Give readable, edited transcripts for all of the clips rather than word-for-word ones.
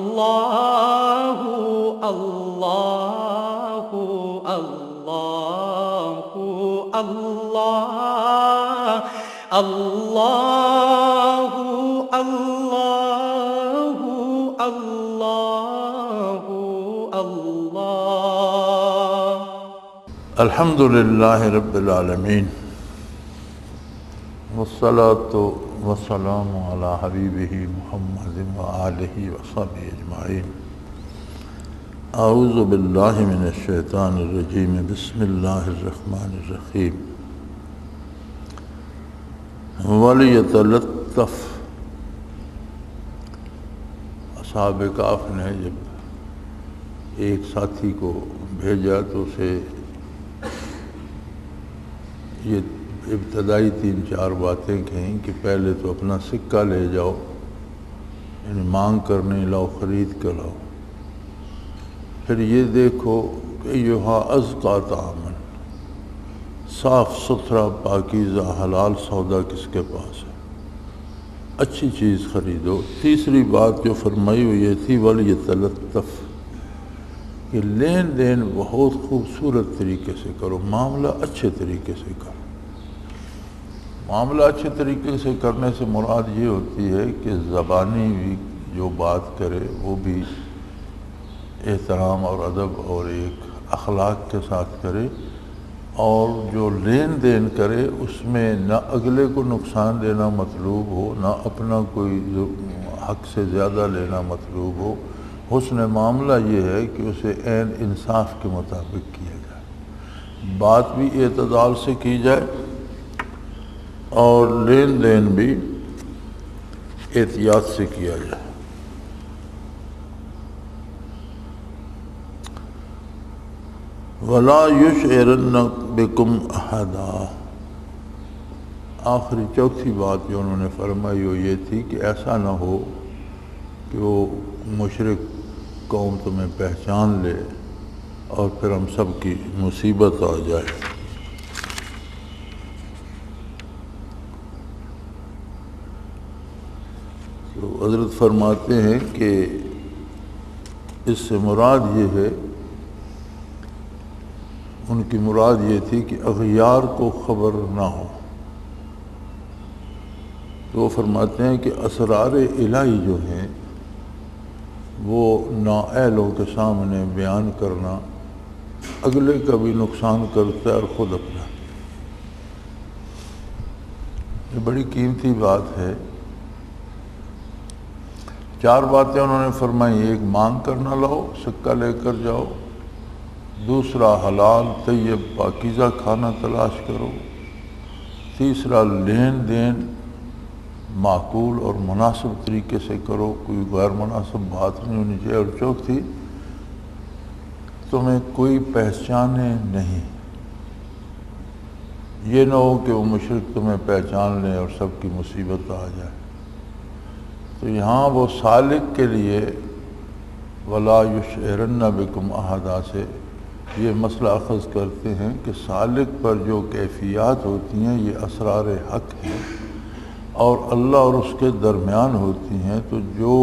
اللہ اللہ اللہ اللہ اللہ اللہ اللہ اللہ الحمد للہ رب العالمین والصلاة والسلام علی حبیبہ محمد وآلہ وصحبہ اجمعین اعوذ باللہ من الشیطان الرجیم بسم اللہ الرحمن الرحیم وَلِيَتَلَطَّفْ اصحاب کہف نے جب ایک ساتھی کو بھیجا تو اسے یہ ابتدائی 3-4 باتیں کہیں کہ پہلے تو اپنا سکہ لے جاؤ، یعنی مانگ کر نہیں لاؤ، خرید کر لاؤ۔ پھر یہ دیکھو کہ یہاں ازکا طعامن، صاف ستھرا پاکیزہ حلال سودا کس کے پاس ہے، اچھی چیز خریدو۔ تیسری بات جو فرمائی وہ یہ تھی وَلْيَتَلَطَّفْ، کہ لین دین بہت خوبصورت طریقے سے کرو، معاملہ اچھے طریقے سے کرو۔ معاملہ اچھے طریقے سے کرنے سے مراد یہ ہوتی ہے کہ زبانی بھی جو بات کرے وہ بھی احترام اور ادب اور ایک اخلاق کے ساتھ کرے، اور جو لین دین کرے اس میں نہ اگلے کو نقصان دینا مطلوب ہو، نہ اپنا کوئی حق سے زیادہ لینا مطلوب ہو۔ حسن معاملہ یہ ہے کہ اسے عین انصاف کے مطابق کیا جائے، بات بھی اعتدال سے کی جائے اور لین دین بھی احتیاط سے کیا جائے۔ وَلَا يُشْعِرَنَّ بِكُمْ أَحَدًا، آخری چوتھی بات جو انہوں نے فرمائی وہ یہ تھی کہ ایسا نہ ہو کہ وہ مشرک قوم تمہیں پہچان لے اور پھر ہم سب کی مصیبت آ جائے۔ تو حضرت فرماتے ہیں کہ اس سے مراد یہ ہے، ان کی مراد یہ تھی کہ اغیار کو خبر نہ ہو۔ تو وہ فرماتے ہیں کہ اسرار الہی جو ہیں وہ نااہلوں کے سامنے بیان کرنا اگلے کا بھی نقصان کرتا ہے اور خود اپنا۔ یہ بڑی قیمتی بات ہے۔ 4 باتیں انہوں نے فرمائی، ایک مانگ کر نہ لاؤ، سکہ لے کر جاؤ۔ دوسرا حلال طیب پاکیزہ کھانا تلاش کرو۔ تیسرا لین دین معقول اور مناسب طریقے سے کرو، کوئی غیر مناسب بات نہیں ہونی چاہیے۔ اور چوتھی، تمہیں کوئی پہچانے نہیں، یہ نہ ہو کہ وہ مشرک تمہیں پہچان لیں اور سب کی مصیبت آ جائے۔ تو یہاں وہ سالک کے لیے وَلَا يُشْعِرَنَّ بِكُمْ أَحَدًا سے یہ مسئلہ اخذ کرتے ہیں کہ سالک پر جو کیفیات ہوتی ہیں یہ اسرار حق ہیں اور اللہ اور اس کے درمیان ہوتی ہیں، تو جو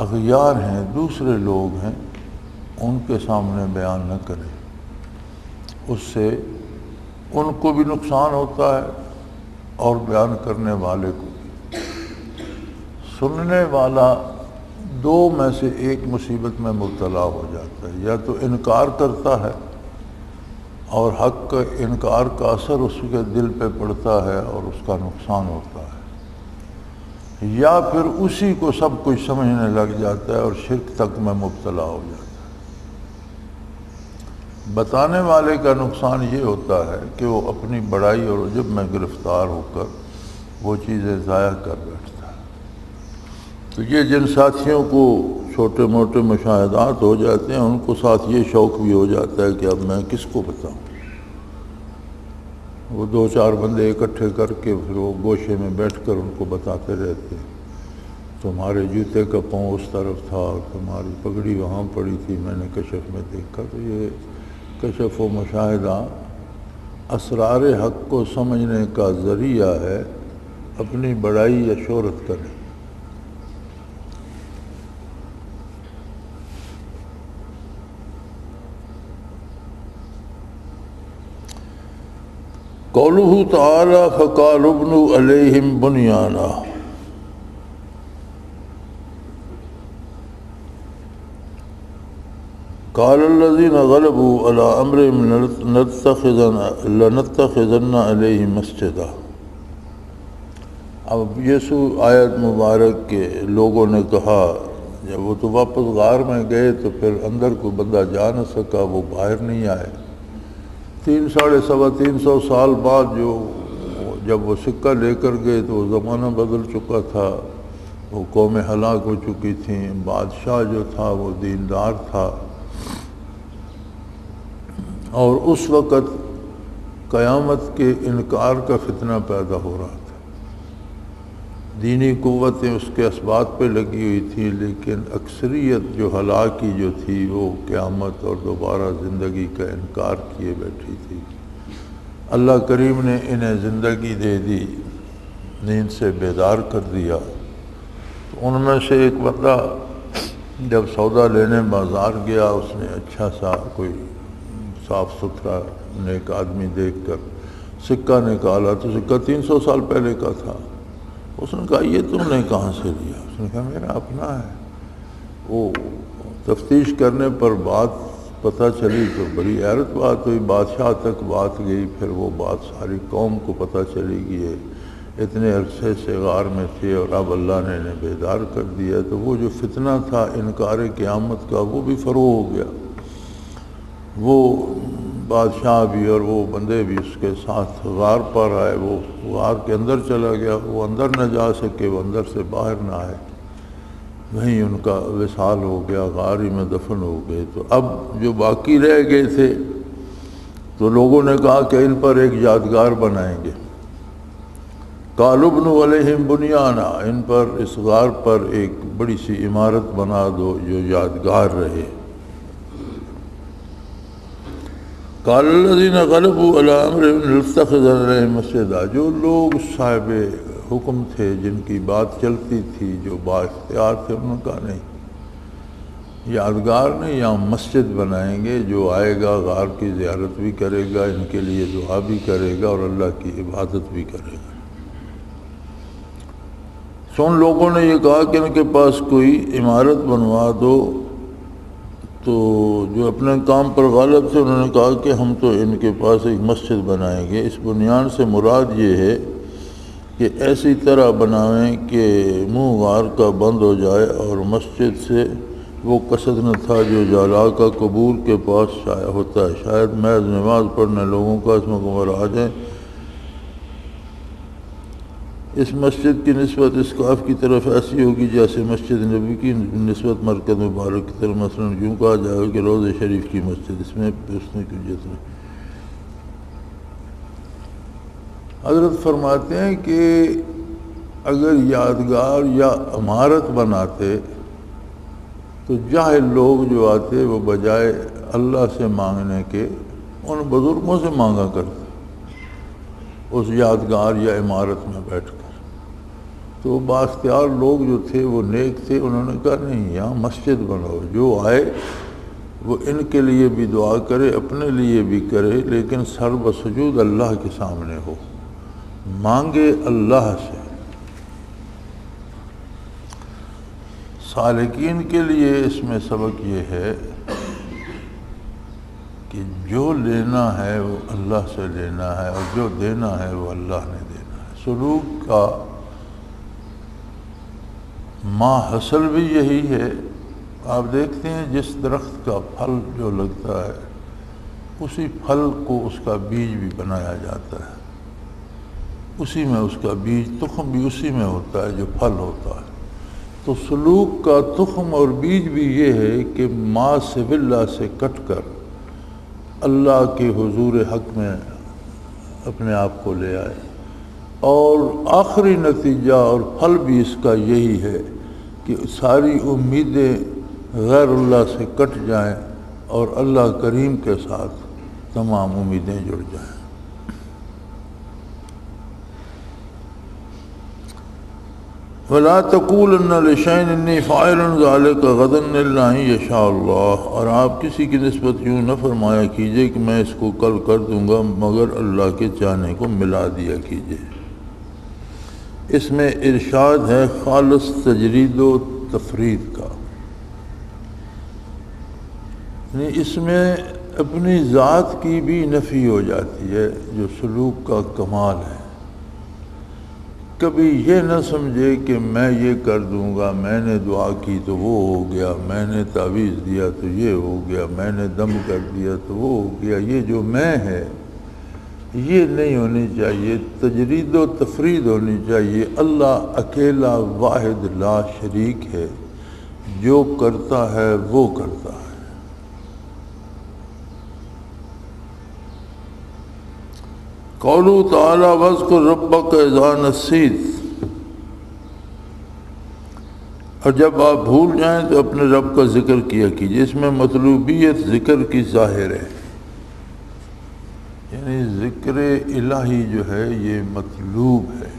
اغیار ہیں، دوسرے لوگ ہیں، ان کے سامنے بیان نہ کریں، اس سے ان کو بھی نقصان ہوتا ہے اور بیان کرنے والے کو بھی۔ سننے والا 2 میں سے ایک مصیبت میں مبتلا ہو جاتا ہے، یا تو انکار کرتا ہے اور حق کا انکار کا اثر اس کے دل پہ پڑتا ہے اور اس کا نقصان ہوتا ہے، یا پھر اسی کو سب کچھ سمجھنے لگ جاتا ہے اور شرک تک میں مبتلا ہو جاتا ہے۔ بتانے والے کا نقصان یہ ہوتا ہے کہ وہ اپنی بڑائی اور عجب میں گرفتار ہو کر وہ چیزیں ضائع کر بیٹھتا ہے۔ تو یہ جن ساتھیوں کو چھوٹے موٹے مشاہدات ہو جاتے ہیں ان کو ساتھ یہ شوق بھی ہو جاتا ہے کہ اب میں کس کو بتاؤں۔ وہ 2-4 بندے اکٹھے کر کے پھر وہ گوشے میں بیٹھ کر ان کو بتاتے رہتے ہیں، تمہارے جوتے کا پاؤں اس طرف تھا اور تمہاری پگڑی وہاں پڑی تھی، میں نے کشف میں دیکھا۔ تو یہ کشف و مشاہدہ اسرار حق کو سمجھنے کا ذریعہ ہے، اپنی بڑائی یا شہرت کریں۔ قوله تعالی فقال ابنوا علیہم بنیانا، قال الذين غلبوا على امرهم لنتخذن علیہم مسجدا۔ اب یسوع آیت مبارک کے لوگوں نے کہا، جب وہ تو واپس غار میں گئے تو پھر اندر کوئی بندہ جا نہ سکا، وہ باہر نہیں آئے۔ 300 سال بعد جب وہ سکہ لے کر گئے تو وہ زمانہ بدل چکا تھا، وہ قومیں ہلاک ہو چکی تھیں، بادشاہ جو تھا وہ دیندار تھا، اور اس وقت قیامت کے انکار کا فتنہ پیدا ہو رہا تھا۔ دینی قوتیں اس کے اسباب پہ لگی ہوئی تھیں، لیکن اکثریت جو ہلاکی جو تھی وہ قیامت اور دوبارہ زندگی کا انکار کیے بیٹھی تھی۔ اللہ کریم نے انہیں زندگی دے دی، نیند سے بیدار کر دیا۔ تو ان میں سے ایک بندہ جب سودا لینے بازار گیا، اس نے اچھا سا کوئی صاف ستھرا نیک آدمی دیکھ کر سکہ نکالا، تو سکہ 300 سال پہلے کا تھا۔ اس نے کہا یہ تم نے کہاں سے لیا؟ اس نے کہا میرا اپنا ہے۔ وہ تفتیش کرنے پر بات پتہ چلی تو بڑی حیرت بات ہوئی، بادشاہ تک بات گئی، پھر وہ بات ساری قوم کو پتہ چلی کہ یہ اتنے عرصے سے غار میں تھے اور اب اللہ نے انہیں بیدار کر دیا۔ تو وہ جو فتنہ تھا انکار قیامت کا، وہ بھی فروغ ہو گیا۔ وہ بادشاہ بھی اور وہ بندے بھی اس کے ساتھ غار پر آئے، وہ غار کے اندر چلا گیا، وہ اندر نہ جا سکے، وہ اندر سے باہر نہ آئے، وہیں ان کا وصال ہو گیا، غار ہی میں دفن ہو گئے۔ تو اب جو باقی رہ گئے تھے تو لوگوں نے کہا کہ ان پر ایک یادگار بنائیں گے۔ قالوا ابنوا علیہم بنیانا، ان پر اس غار پر ایک بڑی سی عمارت بنا دو جو یادگار رہے۔ قال الذين غلبوا على امرهم لنتخذن علیہم مسجدا، جو لوگ صاحب حکم تھے، جن کی بات چلتی تھی، جو بااختیار تھے، انہوں نے کہا نہیں، یادگار نہیں، یہاں مسجد بنائیں گے، جو آئے گا غار کی زیارت بھی کرے گا، ان کے لیے دعا بھی کرے گا اور اللہ کی عبادت بھی کرے گا۔ ان لوگوں نے یہ کہا کہ ان کے پاس کوئی عمارت بنوا دو، تو جو اپنے کام پر غالب تھے انہوں نے کہا کہ ہم تو ان کے پاس ایک مسجد بنائیں گے۔ اس بنیان سے مراد یہ ہے کہ ایسی طرح بنائیں کہ منہ غار کا بند ہو جائے، اور مسجد سے وہ قصد نہ تھا جو جالا کا قبور کے پاس شائع ہوتا ہے، شاید محض نماز پڑھنے لوگوں کا اس مقبر آ جائیں۔ اس مسجد کی نسبت اس کاف کی طرف ایسی ہوگی جیسے مسجد نبی کی نسبت مرکز مبارک کی طرف، مثلا یوں کہا جائے کہ روضہ شریف کی مسجد، اس میں پوچھنے کی ضرورت نہیں۔ حضرت فرماتے ہیں کہ اگر یادگار یا عمارت بناتے تو جاہل لوگ جو آتے وہ بجائے اللہ سے مانگنے کے ان بزرگوں سے مانگا کرتے اس یادگار یا عمارت میں بیٹھ کر۔ تو بااختیار لوگ جو تھے وہ نیک تھے، انہوں نے کہا نہیں، یہاں مسجد بناؤ، جو آئے وہ ان کے لیے بھی دعا کرے، اپنے لیے بھی کرے، لیکن سر بسجود اللہ کے سامنے ہو، مانگے اللہ سے۔ سالکین کے لیے اس میں سبق یہ ہے کہ جو لینا ہے وہ اللہ سے لینا ہے، اور جو دینا ہے وہ اللہ نے دینا ہے۔ سلوک کا ما حاصل بھی یہی ہے۔ آپ دیکھتے ہیں جس درخت کا پھل جو لگتا ہے اسی پھل کو اس کا بیج بھی بنایا جاتا ہے، اسی میں اس کا بیج، تخم بھی اسی میں ہوتا ہے جو پھل ہوتا ہے۔ تو سلوک کا تخم اور بیج بھی یہ ہے کہ ما سو اللہ سے کٹ کر اللہ کے حضور حق میں اپنے آپ کو لے آئے، اور آخری نتیجہ اور پھل بھی اس کا یہی ہے کہ ساری امیدیں غیر اللہ سے کٹ جائیں اور اللہ کریم کے ساتھ تمام امیدیں جڑ جائیں۔ ولا تقولن لشيء اني فاعل ذلك غدا الا ان يشاء اللہ، اور آپ کسی کی نسبت یوں نہ فرمایا کیجئے کہ میں اس کو کل کر دوں گا مگر اللہ کے چاہنے کو ملا دیا کیجئے۔ اس میں ارشاد ہے خالص تجرید و تفرید کا، یعنی اس میں اپنی ذات کی بھی نفی ہو جاتی ہے جو سلوک کا کمال ہے۔ کبھی یہ نہ سمجھے کہ میں یہ کر دوں گا، میں نے دعا کی تو وہ ہو گیا، میں نے تعویذ دیا تو یہ ہو گیا، میں نے دم کر دیا تو وہ ہو گیا، یہ جو میں ہے یہ نہیں ہونی چاہیے، تجرید و تفرید ہونی چاہیے۔ اللہ اکیلا واحد لا شریک ہے، جو کرتا ہے وہ کرتا ہے۔ قولہ تعالی واذکر ربک اذا نسیت، اور جب آپ بھول جائیں تو اپنے رب کا ذکر کیا کیجیے۔ اس میں مطلوبیت ذکر کی ظاہر ہے، یعنی ذکر الہی جو ہے یہ مطلوب ہے،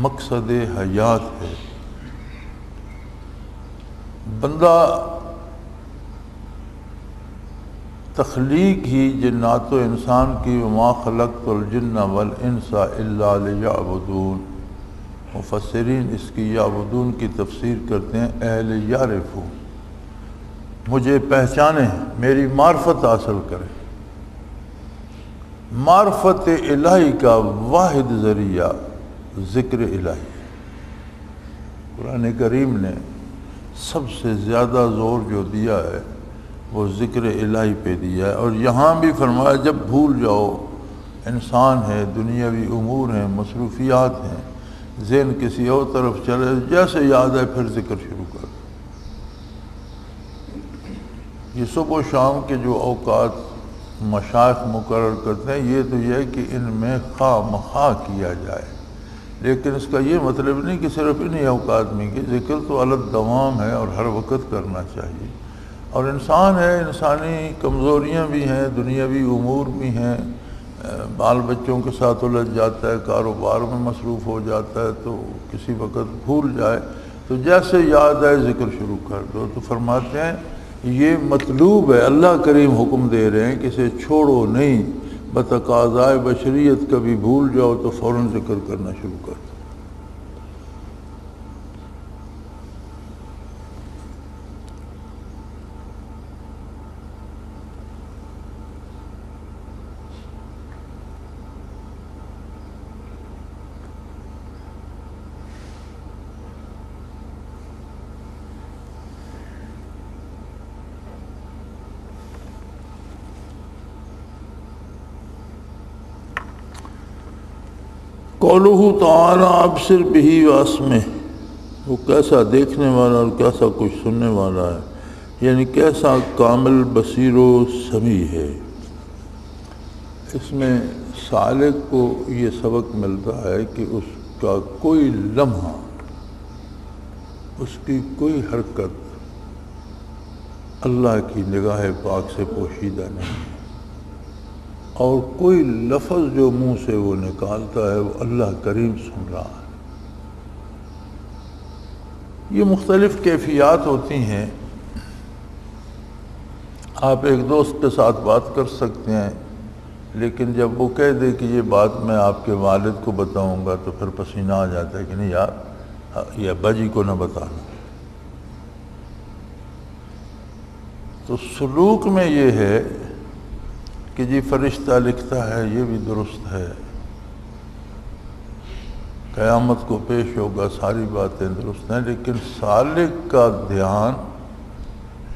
مقصد حیات ہے۔ بندہ تخلیق ہی جنات و انسان کی وما خلقت الجن والانس الا لیعبدون، مفسرین اس کی یعبدون کی تفسیر کرتے ہیں اہل یعرفون، مجھے پہچانیں، میری معرفت حاصل کریں۔ معرفت الہی کا واحد ذریعہ ذکر الہی ہے۔ قرآن کریم نے سب سے زیادہ زور جو دیا ہے وہ ذکر الہی پہ دیا ہے، اور یہاں بھی فرمایا جب بھول جاؤ، انسان ہے، دنیاوی امور ہیں، مصروفیات ہیں، ذہن کسی اور طرف چلے، جیسے یاد ہے پھر ذکر شروع کر دو۔ یہ صبح و شام کے جو اوقات مشائخ مقرر کرتے ہیں یہ تو یہ ہے کہ ان میں خواہ مخواہ کیا جائے، لیکن اس کا یہ مطلب نہیں کہ صرف انہی اوقات میں کہ ذکر تو علی الدوام ہے اور ہر وقت کرنا چاہیے۔ اور انسان ہے، انسانی کمزوریاں بھی ہیں، دنیاوی امور بھی ہیں، بال بچوں کے ساتھ الجھ جاتا ہے، کاروبار میں مصروف ہو جاتا ہے، تو کسی وقت بھول جائے تو جیسے یاد آئے ذکر شروع کر دو۔ تو فرماتے ہیں یہ مطلوب ہے، اللہ کریم حکم دے رہے ہیں کہ اسے چھوڑو نہیں، بتقاضائے بشریت کبھی بھول جاؤ تو فوراً ذکر کرنا شروع کر دو۔ قولہ تعالی ابصر بہ واسمع، وہ کیسا دیکھنے والا اور کیسا کچھ سننے والا ہے، یعنی کیسا کامل بصیر و سمیع ہے۔ اس میں سالک کو یہ سبق ملتا ہے کہ اس کا کوئی لمحہ، اس کی کوئی حرکت اللہ کی نگاہ پاک سے پوشیدہ نہیں ہے، اور کوئی لفظ جو منہ سے وہ نکالتا ہے وہ اللہ کریم سن رہا ہے۔ یہ مختلف کیفیات ہوتی ہیں۔ آپ ایک دوست کے ساتھ بات کر سکتے ہیں، لیکن جب وہ کہہ دے کہ یہ بات میں آپ کے والد کو بتاؤں گا تو پھر پسینہ آ جاتا ہے کہ نہیں یار یہ ابا جی کو نہ بتانا۔ تو سلوک میں یہ ہے کہ جی فرشتہ لکھتا ہے، یہ بھی درست ہے، قیامت کو پیش ہوگا، ساری باتیں درست ہیں، لیکن سالک کا دھیان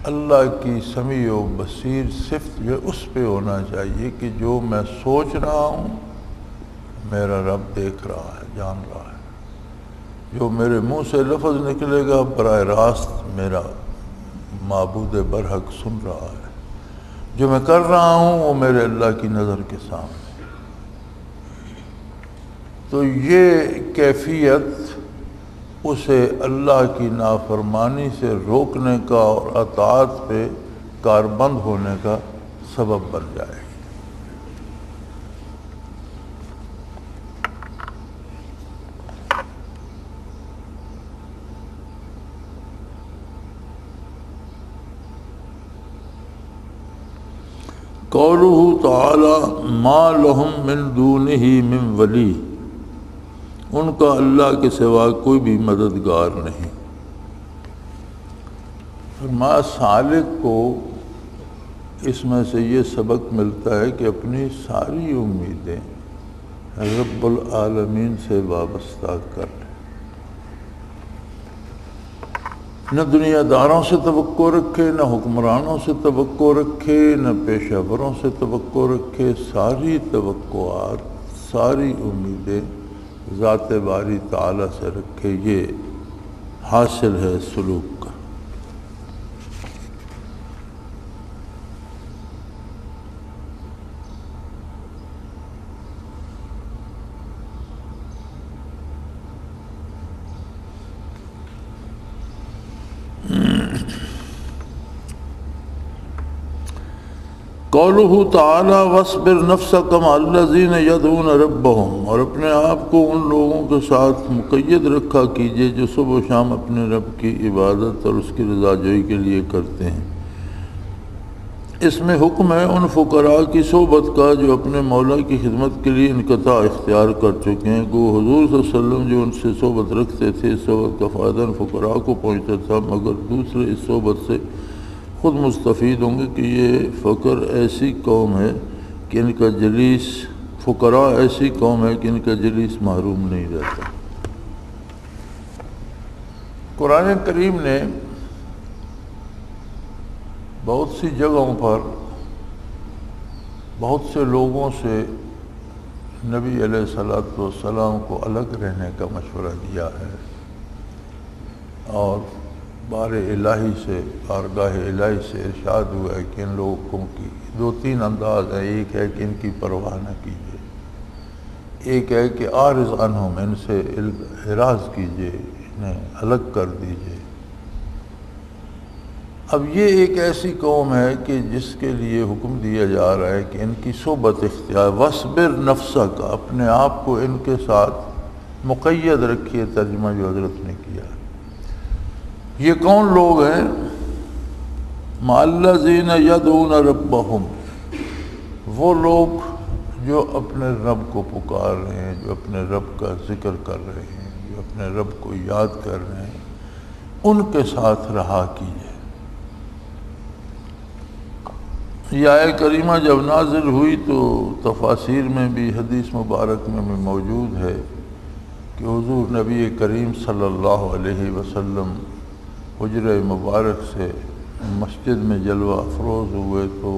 اللہ کی سمیع و بصیر صفت جو اس پہ ہونا چاہیے کہ جو میں سوچ رہا ہوں میرا رب دیکھ رہا ہے، جان رہا ہے، جو میرے منہ سے لفظ نکلے گا براہ راست میرا معبود برحق سن رہا ہے، جو میں کر رہا ہوں وہ میرے اللہ کی نظر کے سامنے۔ تو یہ کیفیت اسے اللہ کی نافرمانی سے روکنے کا اور اطاعت پہ کاربند ہونے کا سبب بن جائے گی۔ قولہ تعالی ما لہم من دونہ من ولی، ان کا اللہ کے سوا کوئی بھی مددگار نہیں۔ فرمایا سالک کو اس میں سے یہ سبق ملتا ہے کہ اپنی ساری امیدیں رب العالمین سے وابستہ کر لیں، نہ دنیا داروں سے توقع رکھے، نہ حکمرانوں سے توقع رکھے، نہ پیشہ وروں سے توقع رکھے، ساری توقعات، ساری امیدیں ذات باری تعالیٰ سے رکھے۔ یہ حاصل ہے سلوک کا۔ قولہ تعالی واصبر نفسک مع الذین یدعون ربہم، اور اپنے آپ کو ان لوگوں کے ساتھ مقید رکھا کیجئے جو صبح و شام اپنے رب کی عبادت اور اس کی رضا جوئی کے لیے کرتے ہیں۔ اس میں حکم ہے ان فقراء کی صحبت کا جو اپنے مولا کی خدمت کے لیے انقطاع اختیار کر چکے ہیں۔ گو حضور صلی اللہ علیہ وسلم جو ان سے صحبت رکھتے تھے، اس صحبت کا فائدہ فقراء کو پہنچتا تھا، مگر دوسرے اس صحبت سے خود مستفید ہوں گے کہ یہ فقر ایسی قوم ہے کہ ان کا جلیس، فقراء ایسی قوم ہے کہ ان کا جلیس محروم نہیں رہتا۔ قرآن کریم نے بہت سی جگہوں پر بہت سے لوگوں سے نبی علیہ الصلوۃ والسلام کو الگ رہنے کا مشورہ دیا ہے، اور بار الہی سے، بارگاہ الہی سے ارشاد ہوا ہے کہ ان لوگوں کی دو تین انداز ہیں۔ ایک ہے کہ ان کی پرواہ نہ کیجیے، ایک ہے کہ عارض عنہم، ان سے اعراض کیجیے، انہیں الگ کر دیجیے۔ اب یہ ایک ایسی قوم ہے کہ جس کے لیے حکم دیا جا رہا ہے کہ ان کی صحبت اختیار، وَاصْبِرْ نَفْسَكَ، اپنے آپ کو ان کے ساتھ مقید رکھیے، ترجمہ جو حضرت نے کیا۔ یہ کون لوگ ہیں؟ مَعَ الَّذِينَ يَدْعُونَ رَبَّهُمْ، وہ لوگ جو اپنے رب کو پکار رہے ہیں، جو اپنے رب کا ذکر کر رہے ہیں، جو اپنے رب کو یاد کر رہے ہیں، ان کے ساتھ رہا کیجیے۔ یہ آیہ کریمہ جب نازل ہوئی تو تفاسیر میں بھی، حدیث مبارک میں بھی موجود ہے کہ حضور نبی کریم صلی اللہ علیہ وسلم حجرہ مبارک سے مسجد میں جلوہ افروز ہوئے تو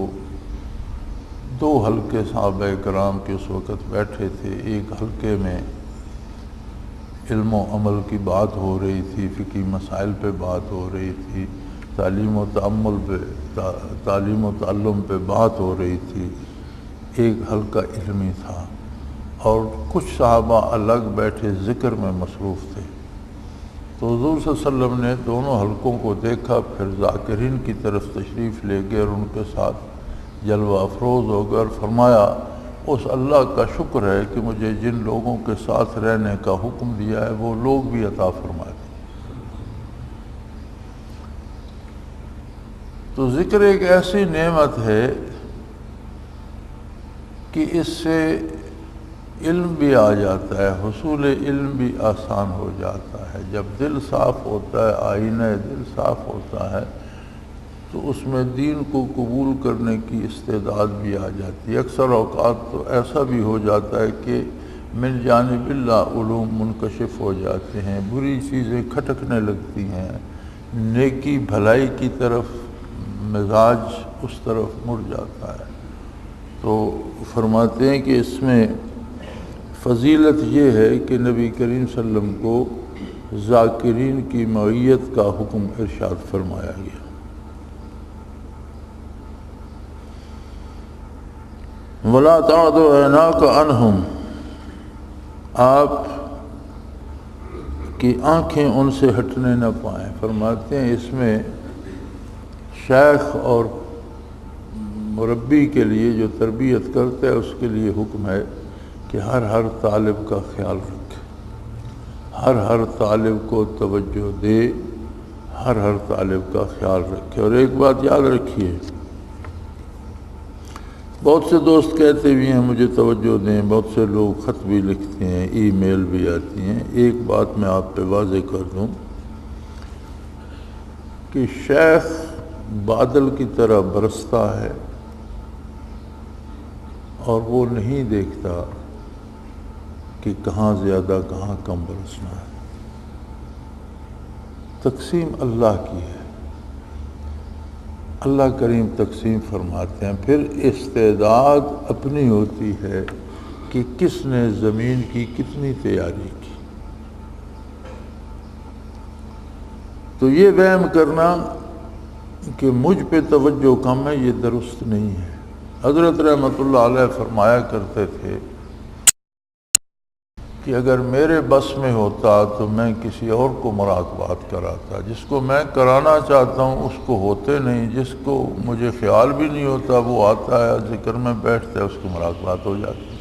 دو حلقے صحابہ کرام کے اس وقت بیٹھے تھے۔ ایک حلقے میں علم و عمل کی بات ہو رہی تھی، فقہی مسائل پہ بات ہو رہی تھی، تعلیم و تعلم پہ بات ہو رہی تھی، ایک حلقہ علمی تھا، اور کچھ صحابہ الگ بیٹھے ذکر میں مصروف تھے۔ تو حضور صلی اللہ علیہ وسلم نے دونوں حلقوں کو دیکھا، پھر ذاکرین کی طرف تشریف لے گئے اور ان کے ساتھ جلوہ افروز ہو گئے، اور فرمایا اس اللہ کا شکر ہے کہ مجھے جن لوگوں کے ساتھ رہنے کا حکم دیا ہے وہ لوگ بھی عطا فرما دیں۔ تو ذکر ایک ایسی نعمت ہے کہ اس سے علم بھی آ جاتا ہے، حصول علم بھی آسان ہو جاتا ہے۔ جب دل صاف ہوتا ہے، آئینہ دل صاف ہوتا ہے، تو اس میں دین کو قبول کرنے کی استعداد بھی آ جاتی ہے۔ اکثر اوقات تو ایسا بھی ہو جاتا ہے کہ من جانب اللہ علوم منکشف ہو جاتے ہیں، بری چیزیں کھٹکنے لگتی ہیں، نیکی بھلائی کی طرف مزاج اس طرف مڑ جاتا ہے۔ تو فرماتے ہیں کہ اس میں فضیلت یہ ہے کہ نبی کریم صلی اللہ علیہ وسلم کو ذاکرین کی معیت کا حکم ارشاد فرمایا گیا۔ وَلَا تَعْدُ عَيْنَاكَ عَنْهُمْ، آپ کی آنکھیں ان سے ہٹنے نہ پائیں۔ فرماتے ہیں اس میں شیخ اور مربی کے لیے جو تربیت کرتا ہے اس کے لیے حکم ہے کہ ہر طالب کا خیال رکھے، ہر طالب کو توجہ دے، ہر طالب کا خیال رکھے۔ اور ایک بات یاد رکھیے بہت سے دوست کہتے بھی ہیں مجھے توجہ دیں، بہت سے لوگ خط بھی لکھتے ہیں، ای میل بھی آتی ہیں۔ ایک بات میں آپ پہ واضح کر دوں کہ شیخ بادل کی طرح برستا ہے اور وہ نہیں دیکھتا کہ کہاں زیادہ کہاں کم برسنا ہے۔ تقسیم اللہ کی ہے، اللہ کریم تقسیم فرماتے ہیں۔ پھر استعداد اپنی ہوتی ہے کہ کس نے زمین کی کتنی تیاری کی۔ تو یہ وہم کرنا کہ مجھ پہ توجہ کم ہے، یہ درست نہیں ہے۔ حضرت رحمۃ اللہ علیہ فرمایا کرتے تھے کہ اگر میرے بس میں ہوتا تو میں کسی اور کو مراقبات کراتا، جس کو میں کرانا چاہتا ہوں اس کو ہوتے نہیں، جس کو مجھے خیال بھی نہیں ہوتا وہ آتا ہے، ذکر میں بیٹھتا ہے، اس کو مراقبات ہو جاتی ہے۔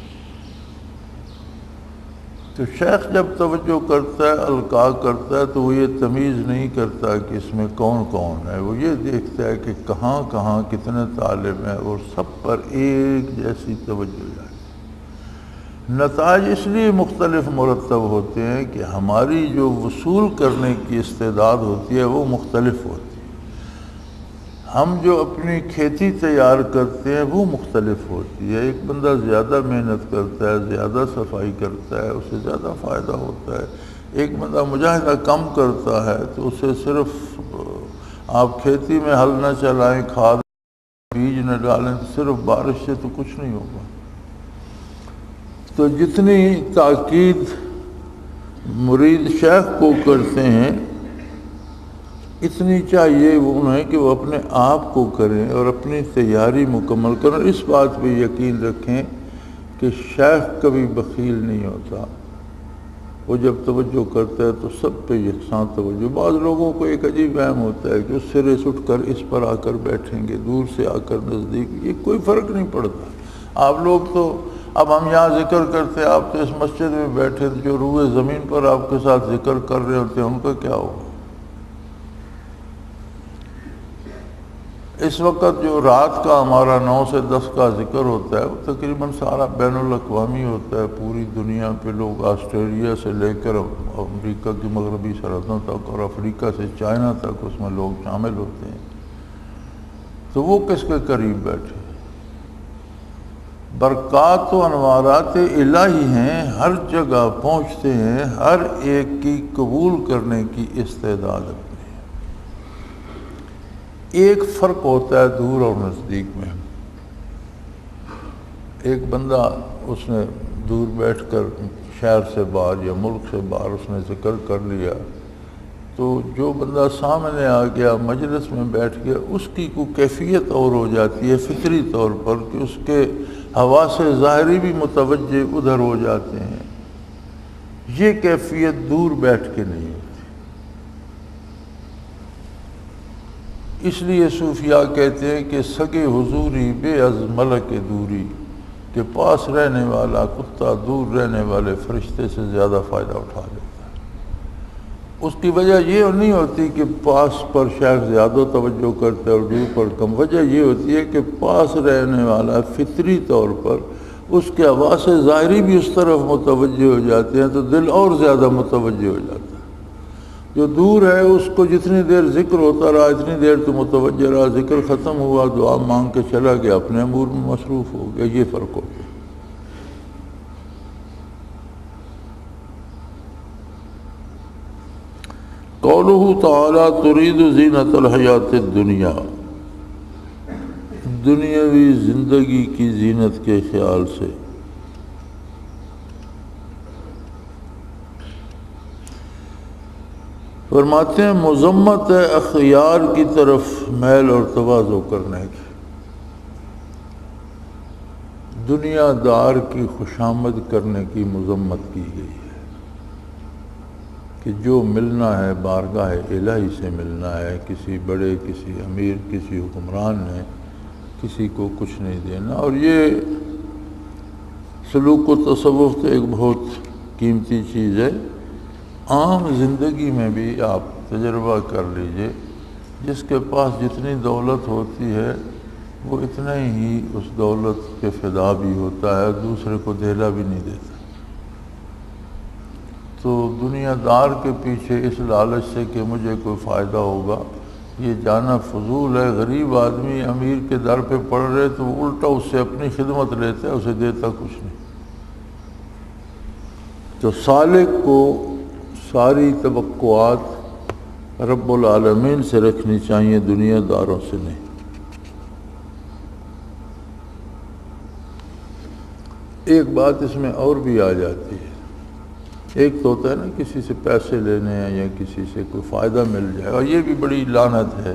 تو شیخ جب توجہ کرتا ہے، القاء کرتا ہے، تو وہ یہ تمیز نہیں کرتا کہ اس میں کون کون ہے، وہ یہ دیکھتا ہے کہ کہاں کہاں کتنے طالب ہیں اور سب پر ایک جیسی توجہ جائے۔ نتائج اس لیے مختلف مرتب ہوتے ہیں کہ ہماری جو وصول کرنے کی استعداد ہوتی ہے وہ مختلف ہوتی ہے، ہم جو اپنی کھیتی تیار کرتے ہیں وہ مختلف ہوتی ہے۔ ایک بندہ زیادہ محنت کرتا ہے، زیادہ صفائی کرتا ہے، اسے زیادہ فائدہ ہوتا ہے۔ ایک بندہ مجاہدہ کم کرتا ہے تو اسے صرف آپ کھیتی میں ہل نہ چلائیں، کھاد بیج نہ ڈالیں، صرف بارش سے تو کچھ نہیں ہوگا۔ تو جتنی تاکید مرید شیخ کو کرتے ہیں اتنی چاہیے وہ انہیں کہ وہ اپنے آپ کو کریں اور اپنی تیاری مکمل کریں، اور اس بات پہ یقین رکھیں کہ شیخ کبھی بخیل نہیں ہوتا۔ وہ جب توجہ کرتا ہے تو سب پہ یکساں توجہ۔ بعض لوگوں کو ایک عجیب وہم ہوتا ہے کہ اس سرے سے اٹھ کر اس پر آ کر بیٹھیں گے، دور سے آ کر نزدیک، یہ کوئی فرق نہیں پڑتا۔ آپ لوگ تو اب ہم یہاں ذکر کرتے ہیں، آپ تو اس مسجد میں بیٹھے تھے، جو روئے زمین پر آپ کے ساتھ ذکر کر رہے ہوتے ہیں ان کا کیا ہوگا؟ اس وقت جو رات کا ہمارا 9 سے 10 کا ذکر ہوتا ہے وہ تقریباً سارا بین الاقوامی ہوتا ہے، پوری دنیا پہ لوگ آسٹریلیا سے لے کر امریکہ کی مغربی سرحدوں تک اور افریقہ سے چائنا تک اس میں لوگ شامل ہوتے ہیں۔ تو وہ کس کے قریب بیٹھے؟ برکات و انوارات الہی ہیں، ہر جگہ پہنچتے ہیں، ہر ایک کی قبول کرنے کی استعداد اپنی ہے۔ ایک فرق ہوتا ہے دور اور نزدیک میں۔ ایک بندہ اس نے دور بیٹھ کر شہر سے باہر یا ملک سے باہر اس نے ذکر کر لیا، تو جو بندہ سامنے آ گیا مجلس میں بیٹھ گیا اس کی کوئی کیفیت اور ہو جاتی ہے فطری طور پر کہ اس کے حواس ظاہری بھی متوجہ ادھر ہو جاتے ہیں۔ یہ کیفیت دور بیٹھ کے نہیں ہوتی۔ اس لیے صوفیاء کہتے ہیں کہ سگے حضوری بے از ملک دوری، کہ پاس رہنے والا کتا دور رہنے والے فرشتے سے زیادہ فائدہ اٹھا لیتا ہے۔ اس کی وجہ یہ نہیں ہوتی کہ پاس پر شیخ زیادہ توجہ کرتا ہے اور دور پر کم، وجہ یہ ہوتی ہے کہ پاس رہنے والا فطری طور پر اس کے حواس ظاہری بھی اس طرف متوجہ ہو جاتے ہیں تو دل اور زیادہ متوجہ ہو جاتا ہے۔ جو دور ہے اس کو جتنی دیر ذکر ہوتا رہا اتنی دیر تو متوجہ رہا، ذکر ختم ہوا دعا مانگ کے چلا گیا، اپنے امور میں مصروف ہو گیا۔ یہ فرق ہو گیا۔ قولہ تعالیٰ ترید زینت الحیات الدنیا، دنیاوی زندگی کی زینت کے خیال سے۔ فرماتے ہیں مذمت ہے اخیار کی طرف میل اور تواضع کرنے کی، دنیا دار کی خوشامد کرنے کی مذمت کی گئی ہے کہ جو ملنا ہے بارگاہ الہی سے ملنا ہے، کسی بڑے کسی امیر کسی حکمران نے کسی کو کچھ نہیں دینا۔ اور یہ سلوک و تصوف تو ایک بہت قیمتی چیز ہے۔ عام زندگی میں بھی آپ تجربہ کر لیجئے، جس کے پاس جتنی دولت ہوتی ہے وہ اتنا ہی اس دولت کے فدا بھی ہوتا ہے، دوسرے کو دھیلا بھی نہیں دیتا۔ تو دنیا دار کے پیچھے اس لالچ سے کہ مجھے کوئی فائدہ ہوگا، یہ جانا فضول ہے۔ غریب آدمی امیر کے در پہ پڑ رہے تو وہ الٹا اس سے اپنی خدمت لیتا ہے، اسے دیتا کچھ نہیں۔ تو سالک کو ساری توقعات رب العالمین سے رکھنی چاہیے، دنیا داروں سے نہیں۔ ایک بات اس میں اور بھی آ جاتی ہے، ایک تو ہوتا ہے نا کسی سے پیسے لینے ہیں یا کسی سے کوئی فائدہ مل جائے، اور یہ بھی بڑی لعنت ہے۔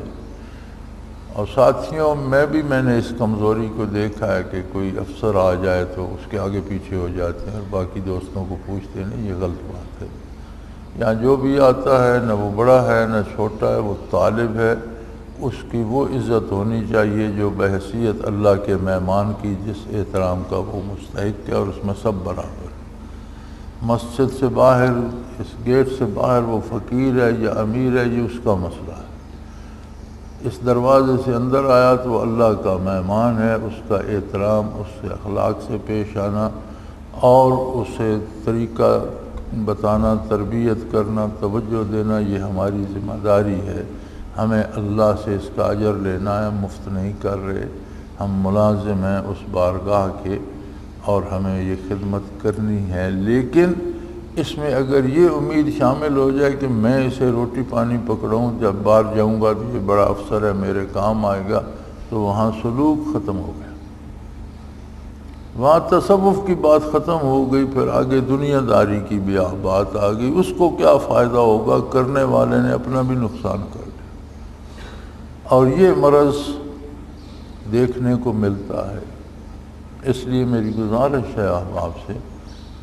اور ساتھیوں میں نے اس کمزوری کو دیکھا ہے کہ کوئی افسر آ جائے تو اس کے آگے پیچھے ہو جاتے ہیں اور باقی دوستوں کو پوچھتے نہیں، یہ غلط بات ہے۔ یہاں جو بھی آتا ہے، نہ وہ بڑا ہے نہ چھوٹا ہے، وہ طالب ہے، اس کی وہ عزت ہونی چاہیے جو بحیثیت اللہ کے مہمان کی جس احترام کا وہ مستحق ہے، اور اس میں سب برابر۔ مسجد سے باہر، اس گیٹ سے باہر وہ فقیر ہے یا امیر ہے، یہ اس کا مسئلہ ہے۔ اس دروازے سے اندر آیا تو وہ اللہ کا مہمان ہے، اس کا احترام، اس سے اخلاق سے پیش آنا اور اسے طریقہ بتانا، تربیت کرنا، توجہ دینا، یہ ہماری ذمہ داری ہے۔ ہمیں اللہ سے اس کا اجر لینا ہے، مفت نہیں کر رہے، ہم ملازم ہیں اس بارگاہ کے اور ہمیں یہ خدمت کرنی ہے۔ لیکن اس میں اگر یہ امید شامل ہو جائے کہ میں اسے روٹی پانی پکڑاؤں، جب باہر جاؤں گا تو یہ بڑا افسر ہے میرے کام آئے گا، تو وہاں سلوک ختم ہو گیا، وہاں تصوف کی بات ختم ہو گئی، پھر آگے دنیا داری کی بھی بات آ گئی۔ اس کو کیا فائدہ ہوگا؟ کرنے والے نے اپنا بھی نقصان کر لیا، اور یہ مرض دیکھنے کو ملتا ہے۔ اس لیے میری گزارش ہے آپ سے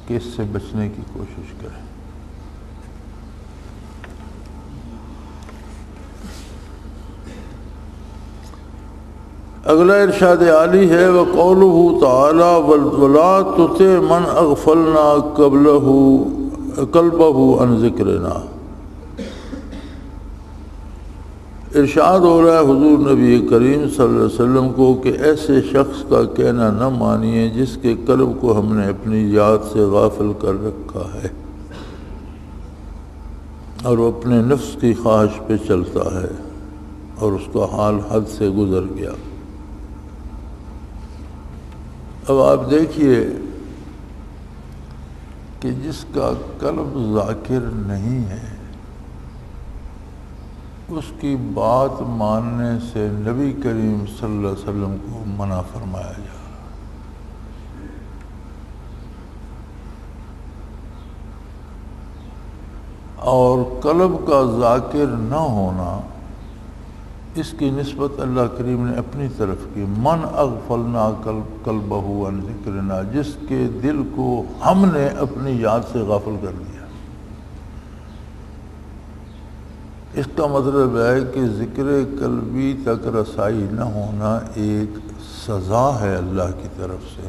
کہ اس سے بچنے کی کوشش کریں۔ اگلا ارشاد عالی ہے، وَقَوْلُهُ تَعَالَى وَلَا تُطِعْ مَنْ أَغْفَلْنَا قَلْبَهُ عَنْ ذِكْرِنَا۔ ارشاد ہو رہا ہے حضور نبی کریم صلی اللہ علیہ وسلم کو کہ ایسے شخص کا کہنا نہ مانیے جس کے قلب کو ہم نے اپنی یاد سے غافل کر رکھا ہے اور وہ اپنے نفس کی خواہش پہ چلتا ہے اور اس کا حال حد سے گزر گیا۔ اب آپ دیکھیے کہ جس کا قلب ذاکر نہیں ہے، اس کی بات ماننے سے نبی کریم صلی اللہ علیہ وسلم کو منع فرمایا جا رہا۔ اور قلب کا ذاکر نہ ہونا، اس کی نسبت اللہ کریم نے اپنی طرف کی، من اغفلنا قلبہ عن ذکرنا، جس کے دل کو ہم نے اپنی یاد سے غافل کر دیا۔ اس کا مطلب ہے کہ ذکر قلبی تک رسائی نہ ہونا ایک سزا ہے اللہ کی طرف سے۔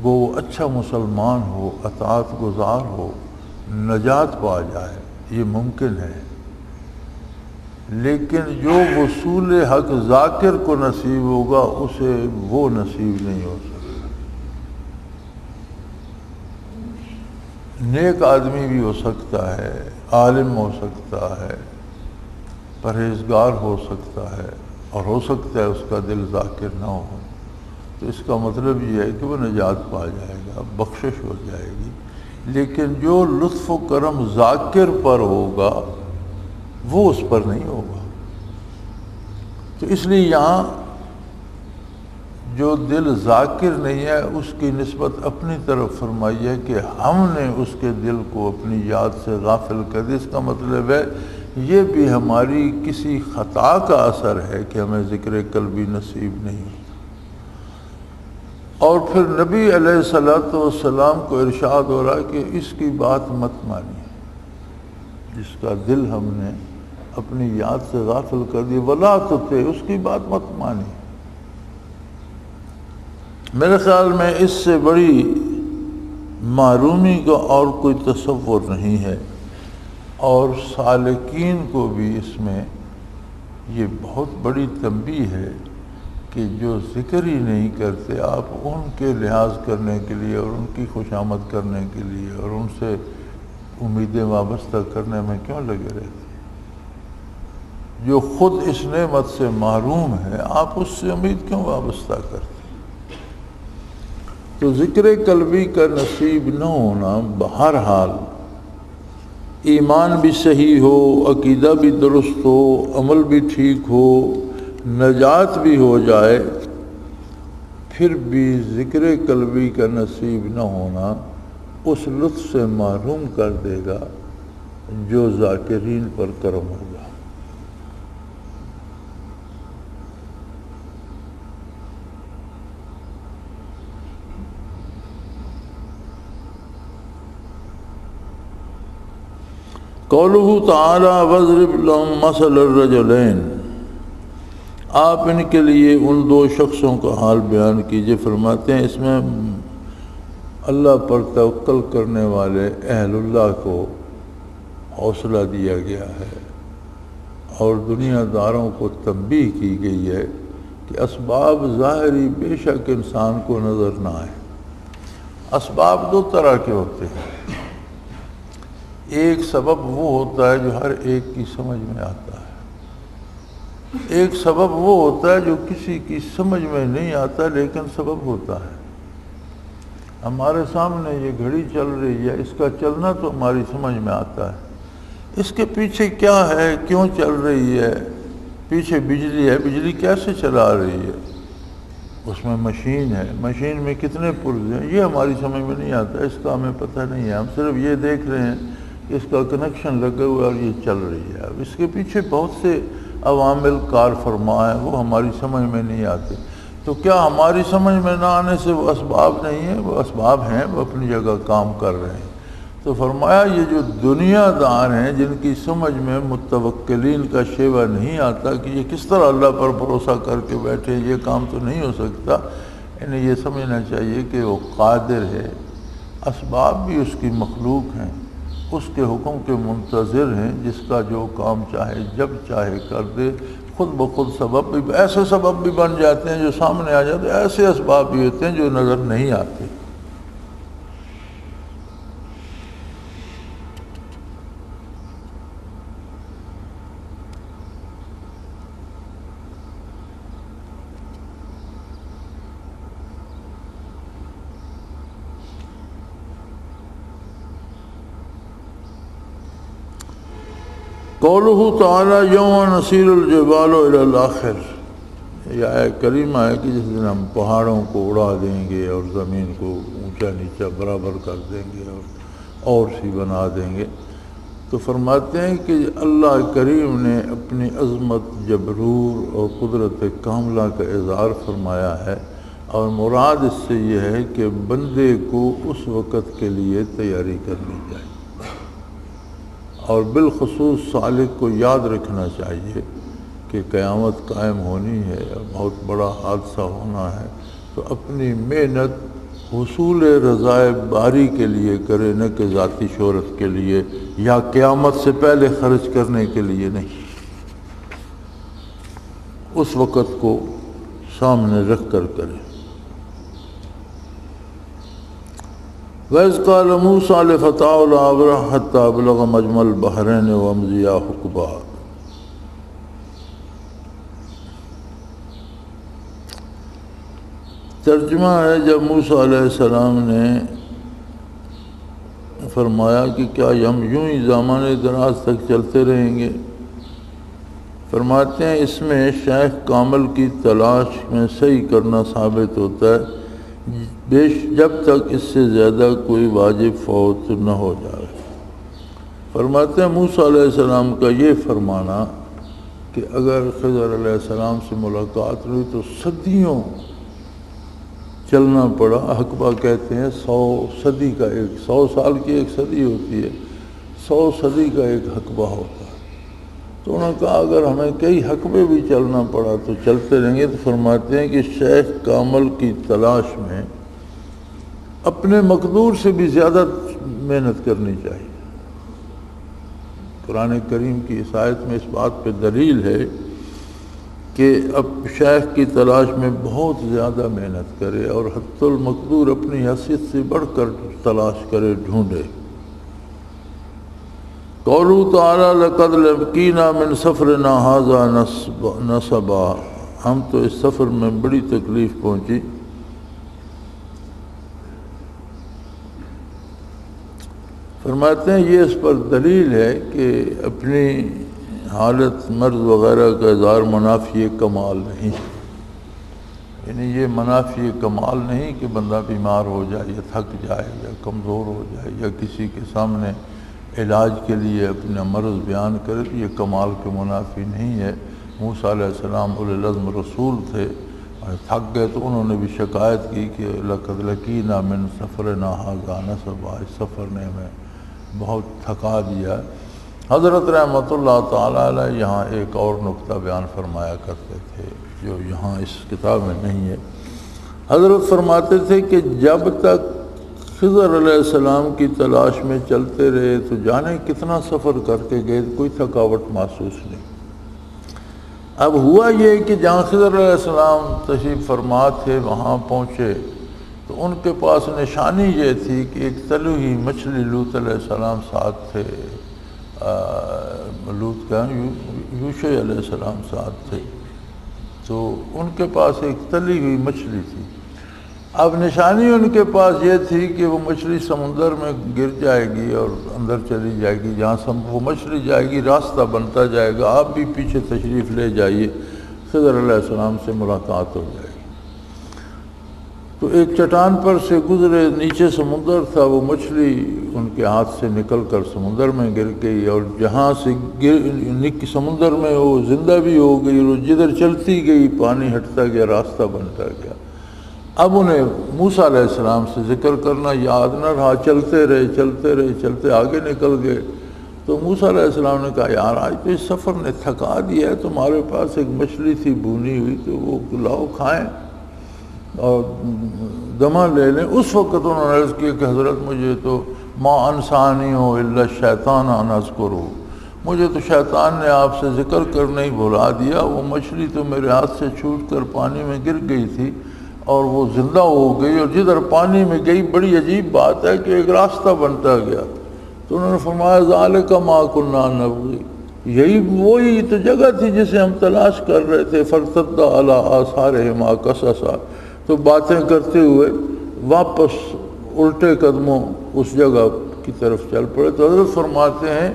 وہ اچھا مسلمان ہو، اطاعت گزار ہو، نجات پا جائے، یہ ممکن ہے، لیکن جو وصول حق ذاکر کو نصیب ہوگا اسے وہ نصیب نہیں ہو سکتا۔ نیک آدمی بھی ہو سکتا ہے، عالم ہو سکتا ہے، پرہیزگار ہو سکتا ہے، اور ہو سکتا ہے اس کا دل ذاکر نہ ہو، تو اس کا مطلب یہ ہے کہ وہ نجات پا جائے گا، بخشش ہو جائے گی۔ لیکن جو لطف و کرم ذاکر پر ہوگا وہ اس پر نہیں ہوگا۔ تو اس لیے یہاں جو دل ذاکر نہیں ہے اس کی نسبت اپنی طرف فرمائی ہے کہ ہم نے اس کے دل کو اپنی یاد سے غافل کر دیا۔ اس کا مطلب ہے یہ بھی ہماری کسی خطا کا اثر ہے کہ ہمیں ذکر قلبی نصیب نہیں ہوتا۔ اور پھر نبی علیہ الصلوۃ والسلام کو ارشاد ہو رہا ہے کہ اس کی بات مت مانیے، جس کا دل ہم نے اپنی یاد سے غافل کر دی، ولا تطع، اس کی بات مت مانی۔ میرے خیال میں اس سے بڑی معرومی کا اور کوئی تصور نہیں ہے، اور سالکین کو بھی اس میں یہ بہت بڑی تنبیہ ہے کہ جو ذکر ہی نہیں کرتے، آپ ان کے لحاظ کرنے کے لیے اور ان کی خوشامد کرنے کے لیے اور ان سے امیدیں وابستہ کرنے میں کیوں لگے رہتے؟ جو خود اس نعمت سے محروم ہے، آپ اس سے امید کیوں وابستہ کرتے؟ تو ذکر قلبی کا نصیب نہ ہونا بہرحال ایمان بھی صحیح ہو، عقیدہ بھی درست ہو، عمل بھی ٹھیک ہو، نجات بھی ہو جائے، پھر بھی ذکر قلبی کا نصیب نہ ہونا اس لطف سے محروم کر دے گا جو ذاکرین پر کرم ہوگا۔ قولہ تعالی وَاضْرِبْ لَهُم مَّثَلَ الرَّجُلَيْنِ، آپ ان کے لیے ان دو شخصوں کا حال بیان کیجئے۔ فرماتے ہیں اس میں اللہ پر توکل کرنے والے اہل اللہ کو حوصلہ دیا گیا ہے اور دنیا داروں کو تنبیہ کی گئی ہے کہ اسباب ظاہری بے شک انسان کو نظر نہ آئے۔ اسباب دو طرح کے ہوتے ہیں، ایک سبب وہ ہوتا ہے جو ہر ایک کی سمجھ میں آتا ہے، ایک سبب وہ ہوتا ہے جو کسی کی سمجھ میں نہیں آتا لیکن سبب ہوتا ہے۔ ہمارے سامنے یہ گھڑی چل رہی ہے، اس کا چلنا تو ہماری سمجھ میں آتا ہے، اس کے پیچھے کیا ہے، کیوں چل رہی ہے، پیچھے بجلی ہے، بجلی کیسے چلا رہی ہے، اس میں مشین ہے، مشین میں کتنے پرزے ہیں، یہ ہماری سمجھ میں نہیں آتا، اس کا ہمیں پتہ نہیں ہے، ہم صرف یہ دیکھ رہے ہیں کہ اس کا کنیکشن لگا ہوا اور یہ چل رہی ہے۔ اب اس کے پیچھے بہت سے عوامل کار فرما ہیں، وہ ہماری سمجھ میں نہیں آتے۔ تو کیا ہماری سمجھ میں نہ آنے سے وہ اسباب نہیں ہیں؟ وہ اسباب ہیں، وہ اپنی جگہ کام کر رہے ہیں۔ تو فرمایا یہ جو دنیا دار ہیں جن کی سمجھ میں متوکلین کا شیوہ نہیں آتا کہ یہ کس طرح اللہ پر بھروسہ کر کے بیٹھے، یہ کام تو نہیں ہو سکتا، انہیں یہ سمجھنا چاہیے کہ وہ قادر ہے، اسباب بھی اس کی مخلوق ہیں، اس کے حکم کے منتظر ہیں، جس کا جو کام چاہے جب چاہے کر دے، خود بخود سبب بھی ایسے سبب بھی بن جاتے ہیں جو سامنے آ جاتے ہیں، ایسے اسباب بھی ہوتے ہیں جو نظر نہیں آتے۔ قولہ تعالی یوم نسیر الجبال الی الاخر، یہ آیت کریمہ ہے کہ جس دن ہم پہاڑوں کو اڑا دیں گے اور زمین کو اونچا نیچا برابر کر دیں گے اور سی بنا دیں گے۔ تو فرماتے ہیں کہ اللہ کریم نے اپنی عظمت، جبرور اور قدرت کاملہ کا اظہار فرمایا ہے، اور مراد اس سے یہ ہے کہ بندے کو اس وقت کے لیے تیاری کرنی چاہیے، اور بالخصوص سالک کو یاد رکھنا چاہیے کہ قیامت قائم ہونی ہے اور بہت بڑا حادثہ ہونا ہے، تو اپنی محنت حصول رضائے باری کے لیے کرے، نہ کہ ذاتی شہرت کے لیے یا قیامت سے پہلے خرچ کرنے کے لیے نہیں، اس وقت کو سامنے رکھ کر کرے۔ وَإِذْ قَالَ مُوسَىٰ لِفَتَاهُ لَا أَبْرَحُ حَتَّىٰ أَبْلُغَ مَجْمَعَ الْبَحْرَيْنِ وَأَمْضِيَ حُقُبًا۔ ترجمہ ہے، جب موسیٰ علیہ السلام نے فرمایا کہ کیا ہم یوں ہی زمانے دراز تک چلتے رہیں گے؟ فرماتے ہیں اس میں شیخ کامل کی تلاش میں صحیح کرنا ثابت ہوتا ہے، جب تک اس سے زیادہ کوئی واجب فوت نہ ہو جائے۔ فرماتے ہیں موسیٰ علیہ السلام کا یہ فرمانا کہ اگر خضر علیہ السلام سے ملاقات ہوئی تو صدیوں چلنا پڑا۔ حقبہ کہتے ہیں 100 صدی کا 100 سال کی ایک صدی ہوتی ہے، 100 صدی کا ایک حقبہ ہوتا ہے۔ تو انہوں نے کہا اگر ہمیں کئی حقبے بھی چلنا پڑا تو چلتے رہیں گے۔ تو فرماتے ہیں کہ شیخ کامل کی تلاش میں اپنے مقدور سے بھی زیادہ محنت کرنی چاہیے۔ قرآن کریم کی اس آیت میں اس بات پہ دلیل ہے کہ اب شیخ کی تلاش میں بہت زیادہ محنت کرے اور حد المقدور اپنی حیثیت سے بڑھ کر تلاش کرے، ڈھونڈے۔ قولوا تعالیٰ لقد لقینا من سفرنا ھذا نصبا، ہم تو اس سفر میں بڑی تکلیف پہنچی۔ فرماتے ہیں یہ اس پر دلیل ہے کہ اپنی حالت مرض وغیرہ کا اظہار منافی کمال نہیں، یعنی یہ منافی کمال نہیں کہ بندہ بیمار ہو جائے یا تھک جائے یا کمزور ہو جائے یا کسی کے سامنے علاج کے لیے اپنا مرض بیان کرے، تو یہ کمال کے منافی نہیں ہے۔ موسیٰ علیہ السلام اولی العزم رسول تھے، اور تھک گئے تو انہوں نے بھی شکایت کی کہ لقد لقینا من سفرنا ھذا نصبا، اس سفر نے ہمیں بہت تھکا دیا۔ حضرت رحمۃ اللہ تعالیٰ علیہ یہاں ایک اور نقطہ بیان فرمایا کرتے تھے جو یہاں اس کتاب میں نہیں ہے۔ حضرت فرماتے تھے کہ جب تک خضر علیہ السلام کی تلاش میں چلتے رہے تو جانے کتنا سفر کر کے گئے، کوئی تھکاوٹ محسوس نہیں۔ اب ہوا یہ کہ جہاں خضر علیہ السلام تشریف فرما تھے وہاں پہنچے تو ان کے پاس نشانی یہ تھی کہ ایک تلی ہوئی مچھلی لوط علیہ السلام ساتھ تھے، لوط کا یوشع علیہ السلام ساتھ تھے، تو ان کے پاس ایک تلی ہوئی مچھلی تھی۔ اب نشانی ان کے پاس یہ تھی کہ وہ مچھلی سمندر میں گر جائے گی اور اندر چلی جائے گی، جہاں وہ مچھلی جائے گی راستہ بنتا جائے گا، آپ بھی پیچھے تشریف لے جائیے، خضر علیہ السلام سے ملاقات ہو جائے گی۔ تو ایک چٹان پر سے گزرے، نیچے سمندر تھا، وہ مچھلی ان کے ہاتھ سے نکل کر سمندر میں گر گئی، اور جہاں سے سمندر میں وہ زندہ بھی ہو گئی، اور جدھر چلتی گئی پانی ہٹتا گیا، راستہ بنتا گیا۔ اب انہیں موسیٰ علیہ السلام سے ذکر کرنا یاد نہ رہا، چلتے آگے نکل گئے۔ تو موسیٰ علیہ السلام نے کہا یار آج تو اس سفر نے تھکا دیا ہے، تمہارے پاس ایک مچھلی تھی بھونی ہوئی، تو وہ لاؤ کھائیں اور دمہ لے لیں۔ اس وقت انہوں نے عرض کیا کہ حضرت مجھے تو ما انسانی ہو الا الشیطان ان اذکرہ، مجھے تو شیطان نے آپ سے ذکر کرنا ہی بھلا دیا، وہ مچھلی تو میرے ہاتھ سے چھوٹ کر پانی میں گر گئی تھی اور وہ زندہ ہو گئی، اور جدھر پانی میں گئی بڑی عجیب بات ہے کہ ایک راستہ بنتا گیا۔ تو انہوں نے فرمایا ذالک ما کنا نبغی، یہی وہی تو جگہ تھی جسے ہم تلاش کر رہے تھے۔ فارتد علی آثارہما قصصا، تو باتیں کرتے ہوئے واپس الٹے قدموں اس جگہ کی طرف چل پڑے۔ تو حضرت فرماتے ہیں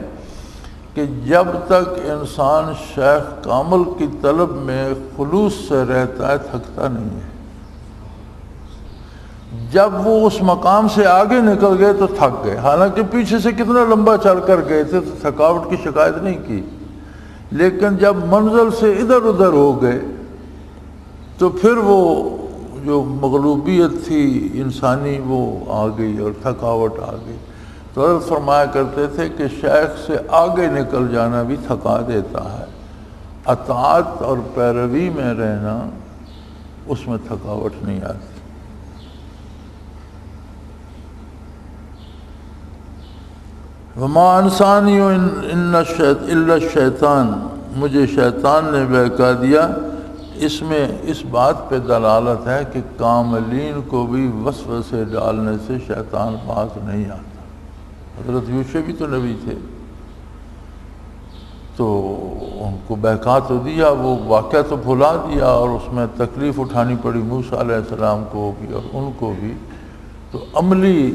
کہ جب تک انسان شیخ کامل کی طلب میں خلوص سے رہتا ہے تھکتا نہیں ہے، جب وہ اس مقام سے آگے نکل گئے تو تھک گئے، حالانکہ پیچھے سے کتنا لمبا چل کر گئے تھے تو تھکاوٹ کی شکایت نہیں کی، لیکن جب منزل سے ادھر ادھر ہو گئے تو پھر وہ جو مغلوبیت تھی انسانی وہ آ گئی اور تھکاوٹ آ گئی۔ تو حضرت فرمایا کرتے تھے کہ شیخ سے آگے نکل جانا بھی تھکا دیتا ہے، اطاعت اور پیروی میں رہنا اس میں تھکاوٹ نہیں آتی۔ وما انسانی الا الشیطان، مجھے شیطان نے بہکا دیا۔ اس میں اس بات پہ دلالت ہے کہ کاملین کو بھی وسوسے ڈالنے سے شیطان باز نہیں آتا۔ حضرت یوشع بھی تو نبی تھے، تو ان کو بہکا تو دیا، وہ واقعہ تو بھلا دیا، اور اس میں تکلیف اٹھانی پڑی موسیٰ علیہ السلام کو بھی اور ان کو بھی۔ تو عملی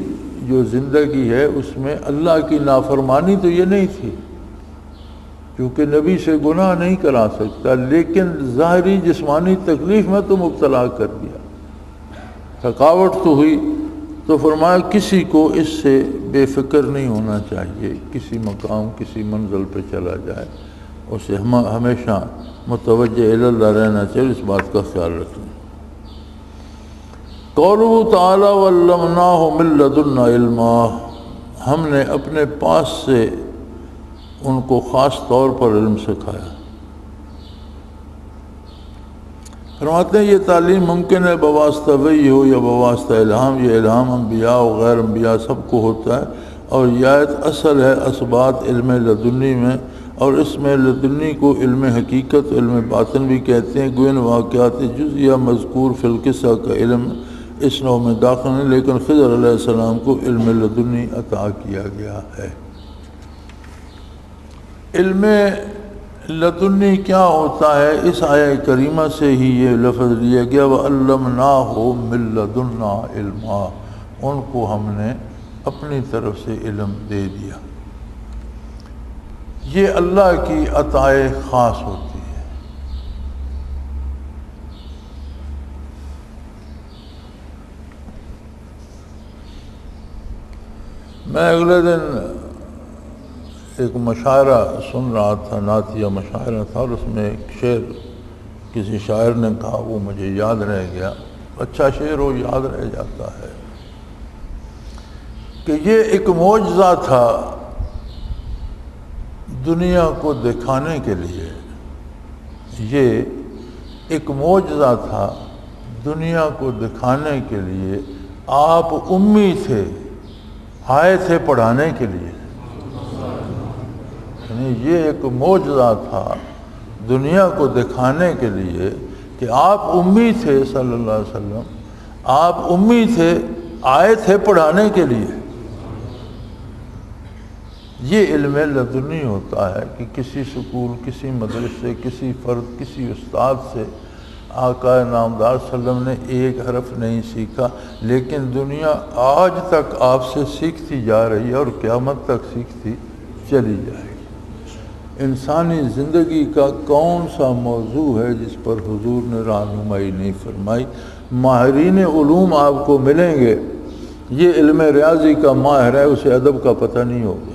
جو زندگی ہے اس میں اللہ کی نافرمانی تو یہ نہیں تھی، کیونکہ نبی سے گناہ نہیں کرا سکتا، لیکن ظاہری جسمانی تکلیف میں تو مبتلا کر دیا، تھکاوٹ تو ہوئی۔ تو فرمایا کسی کو اس سے بے فکر نہیں ہونا چاہیے، کسی مقام کسی منزل پہ چلا جائے اسے ہمیشہ متوجہ الی اللہ رہنا چاہیے، اس بات کا خیال رکھنا۔ قولہ تعالی وعلمناہ من لدنا علما، ہم نے اپنے پاس سے ان کو خاص طور پر علم سکھایا۔ فرماتے ہیں یہ تعلیم ممکن ہے بواسطہ وحی ہو یا بواسطہ الہام، یہ الہام انبیاء و غیر انبیاء سب کو ہوتا ہے، اور یہ آیت اصل ہے اسبات علم لدنی میں اور اس میں لدنی کو علم حقیقت علم باطن بھی کہتے ہیں، گویا واقعات جزیہ مذکور فی القصہ کا علم اس نوع میں داخل نہیں، لیکن خضر علیہ السلام کو علم لدنی عطا کیا گیا ہے۔ علم لدنی کیا ہوتا ہے؟ اس آیہ کریمہ سے ہی یہ لفظ لیا گیا، وَعَلَّمْنَاهُ مِن لَّدُنَّا عِلْمًا، ان کو ہم نے اپنی طرف سے علم دے دیا۔ یہ اللہ کی عطائے خاص ہوتی ہے۔ میں اگلے دن ایک مشاعرہ سن رہا تھا، نعتیہ مشاعرہ تھا، اور اس میں ایک شعر کسی شاعر نے کہا، وہ مجھے یاد رہ گیا۔ اچھا شعر ہو یاد رہ جاتا ہے کہ یہ ایک معجزہ تھا دنیا کو دکھانے کے لیے، یہ ایک معجزہ تھا دنیا کو دکھانے کے لیے۔ آپ امی تھے، آئے تھے پڑھانے کے لیے، یعنی یہ ایک معجزہ تھا دنیا کو دکھانے کے لیے کہ آپ امی تھے صلی اللہ علیہ وسلم، آپ امی تھے، آئے تھے پڑھانے کے لیے۔ یہ علم لدنی ہوتا ہے کہ کسی سکول، کسی مدرسے، کسی فرد، کسی استاد سے آقا نامدار صلی اللہ علیہ وسلم نے ایک حرف نہیں سیکھا، لیکن دنیا آج تک آپ سے سیکھتی جا رہی ہے اور قیامت تک سیکھتی چلی جائے گی۔ انسانی زندگی کا کون سا موضوع ہے جس پر حضور نے رہنمائی نہیں فرمائی؟ ماہرین علوم آپ کو ملیں گے، یہ علم ریاضی کا ماہر ہے، اسے ادب کا پتہ نہیں ہوگا،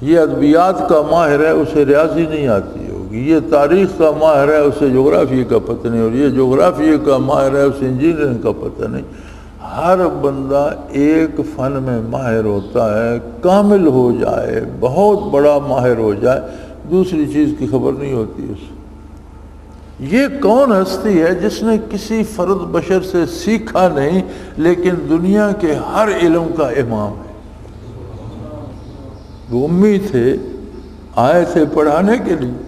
یہ ادبیات کا ماہر ہے، اسے ریاضی نہیں آتی ہوگی، یہ تاریخ کا ماہر ہے، اسے جغرافیے کا پتہ نہیں، اور یہ جغرافیے کا ماہر ہے، اسے انجینئرنگ کا پتہ نہیں۔ ہر بندہ ایک فن میں ماہر ہوتا ہے، کامل ہو جائے، بہت بڑا ماہر ہو جائے، دوسری چیز کی خبر نہیں ہوتی اسے۔ یہ کون ہستی ہے جس نے کسی فرد بشر سے سیکھا نہیں لیکن دنیا کے ہر علم کا امام ہے؟ وہ امی تھے، آئے تھے پڑھانے کے لیے،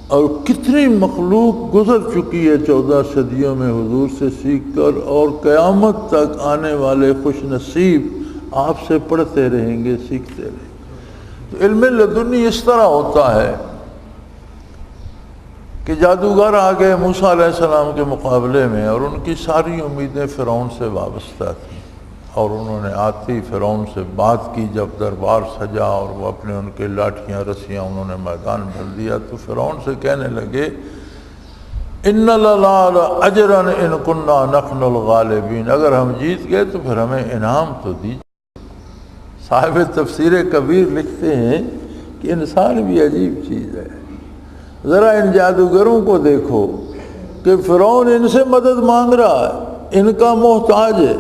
اور کتنی مخلوق گزر چکی ہے 14 صدیوں میں حضور سے سیکھ کر، اور قیامت تک آنے والے خوش نصیب آپ سے پڑھتے رہیں گے، سیکھتے رہیں گے۔ تو علم لدنی اس طرح ہوتا ہے کہ جادوگر آ گئے موسیٰ علیہ السلام کے مقابلے میں، اور ان کی ساری امیدیں فرعون سے وابستہ تھیں، اور انہوں نے آتی فرعون سے بات کی۔ جب دربار سجا اور وہ اپنے ان کے لاٹھیاں رسیاں انہوں نے میدان بھر دیا، تو فرعون سے کہنے لگے، ان لنا اجرا ان کنا نحن الغالبین، اگر ہم جیت گئے تو پھر ہمیں انعام تو دیجیے۔ صاحب تفسیر کبیر لکھتے ہیں کہ انسان بھی عجیب چیز ہے، ذرا ان جادوگروں کو دیکھو کہ فرعون ان سے مدد مانگ رہا ہے، ان کا محتاج ہے،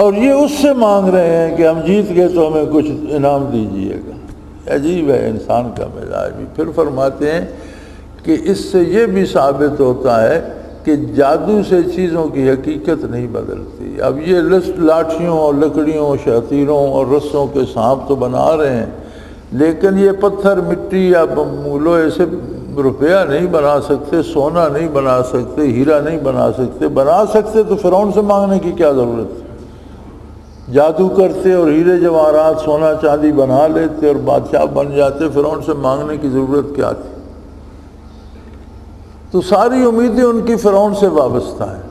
اور یہ اس سے مانگ رہے ہیں کہ ہم جیت گئے تو ہمیں کچھ انعام دیجیے گا۔ عجیب ہے انسان کا مزاج بھی۔ پھر فرماتے ہیں کہ اس سے یہ بھی ثابت ہوتا ہے کہ جادو سے چیزوں کی حقیقت نہیں بدلتی۔ اب یہ لاٹھیوں اور لکڑیوں، شتیروں اور رسوں کے سانپ تو بنا رہے ہیں، لیکن یہ پتھر، مٹی یا لوہے سے روپیہ نہیں بنا سکتے، سونا نہیں بنا سکتے، ہیرا نہیں بنا سکتے۔ بنا سکتے تو فرعون سے مانگنے کی کیا ضرورت ہے؟ جادو کرتے اور ہیرے جواہرات، سونا چاندی بنا لیتے اور بادشاہ بن جاتے، فرعون سے مانگنے کی ضرورت کیا تھی؟ تو ساری امیدیں ان کی فرعون سے وابستہ ہیں۔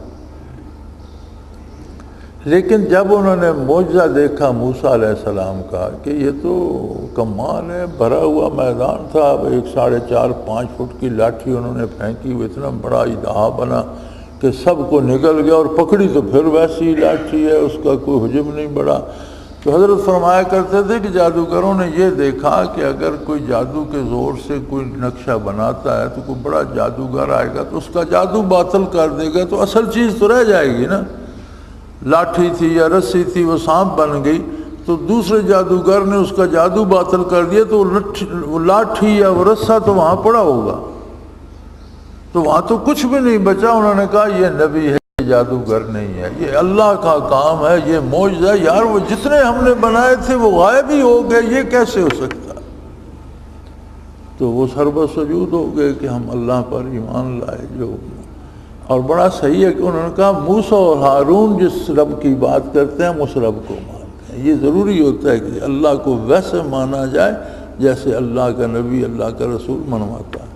لیکن جب انہوں نے معجزہ دیکھا موسیٰ علیہ السلام کا کہ یہ تو کمال ہے، بھرا ہوا میدان تھا، اب 4.5-5 فٹ کی لاٹھی انہوں نے پھینکی، وہ اتنا بڑا اجدہا بنا کہ سب کو نگل گیا، اور پکڑی تو پھر ویسی لاٹھی ہے، اس کا کوئی حجم نہیں بڑا۔ تو حضرت فرمایا کرتے تھے کہ جادوگروں نے یہ دیکھا کہ اگر کوئی جادو کے زور سے کوئی نقشہ بناتا ہے تو کوئی بڑا جادوگر آئے گا تو اس کا جادو باطل کر دے گا، تو اصل چیز تو رہ جائے گی نا۔ لاٹھی تھی یا رسی تھی، وہ سانپ بن گئی، تو دوسرے جادوگر نے اس کا جادو باطل کر دیا، تو وہ لاٹھی یا وہ رسہ تو وہاں پڑا ہوگا، تو وہاں تو کچھ بھی نہیں بچا۔ انہوں نے کہا یہ نبی ہے، یہ جادوگر نہیں ہے، یہ اللہ کا کام ہے، یہ معجزہ۔ یار وہ جتنے ہم نے بنائے تھے وہ غائب ہی ہو گئے، یہ کیسے ہو سکتا؟ تو وہ سربسجود ہو گئے کہ ہم اللہ پر ایمان لائے جو. اور بڑا صحیح ہے کہ انہوں نے کہا موسیٰ اور ہارون جس رب کی بات کرتے ہیں ہم اس رب کو مانتے ہیں. یہ ضروری ہوتا ہے کہ اللہ کو ویسے مانا جائے جیسے اللہ کا نبی اللہ کا رسول منواتا ہے.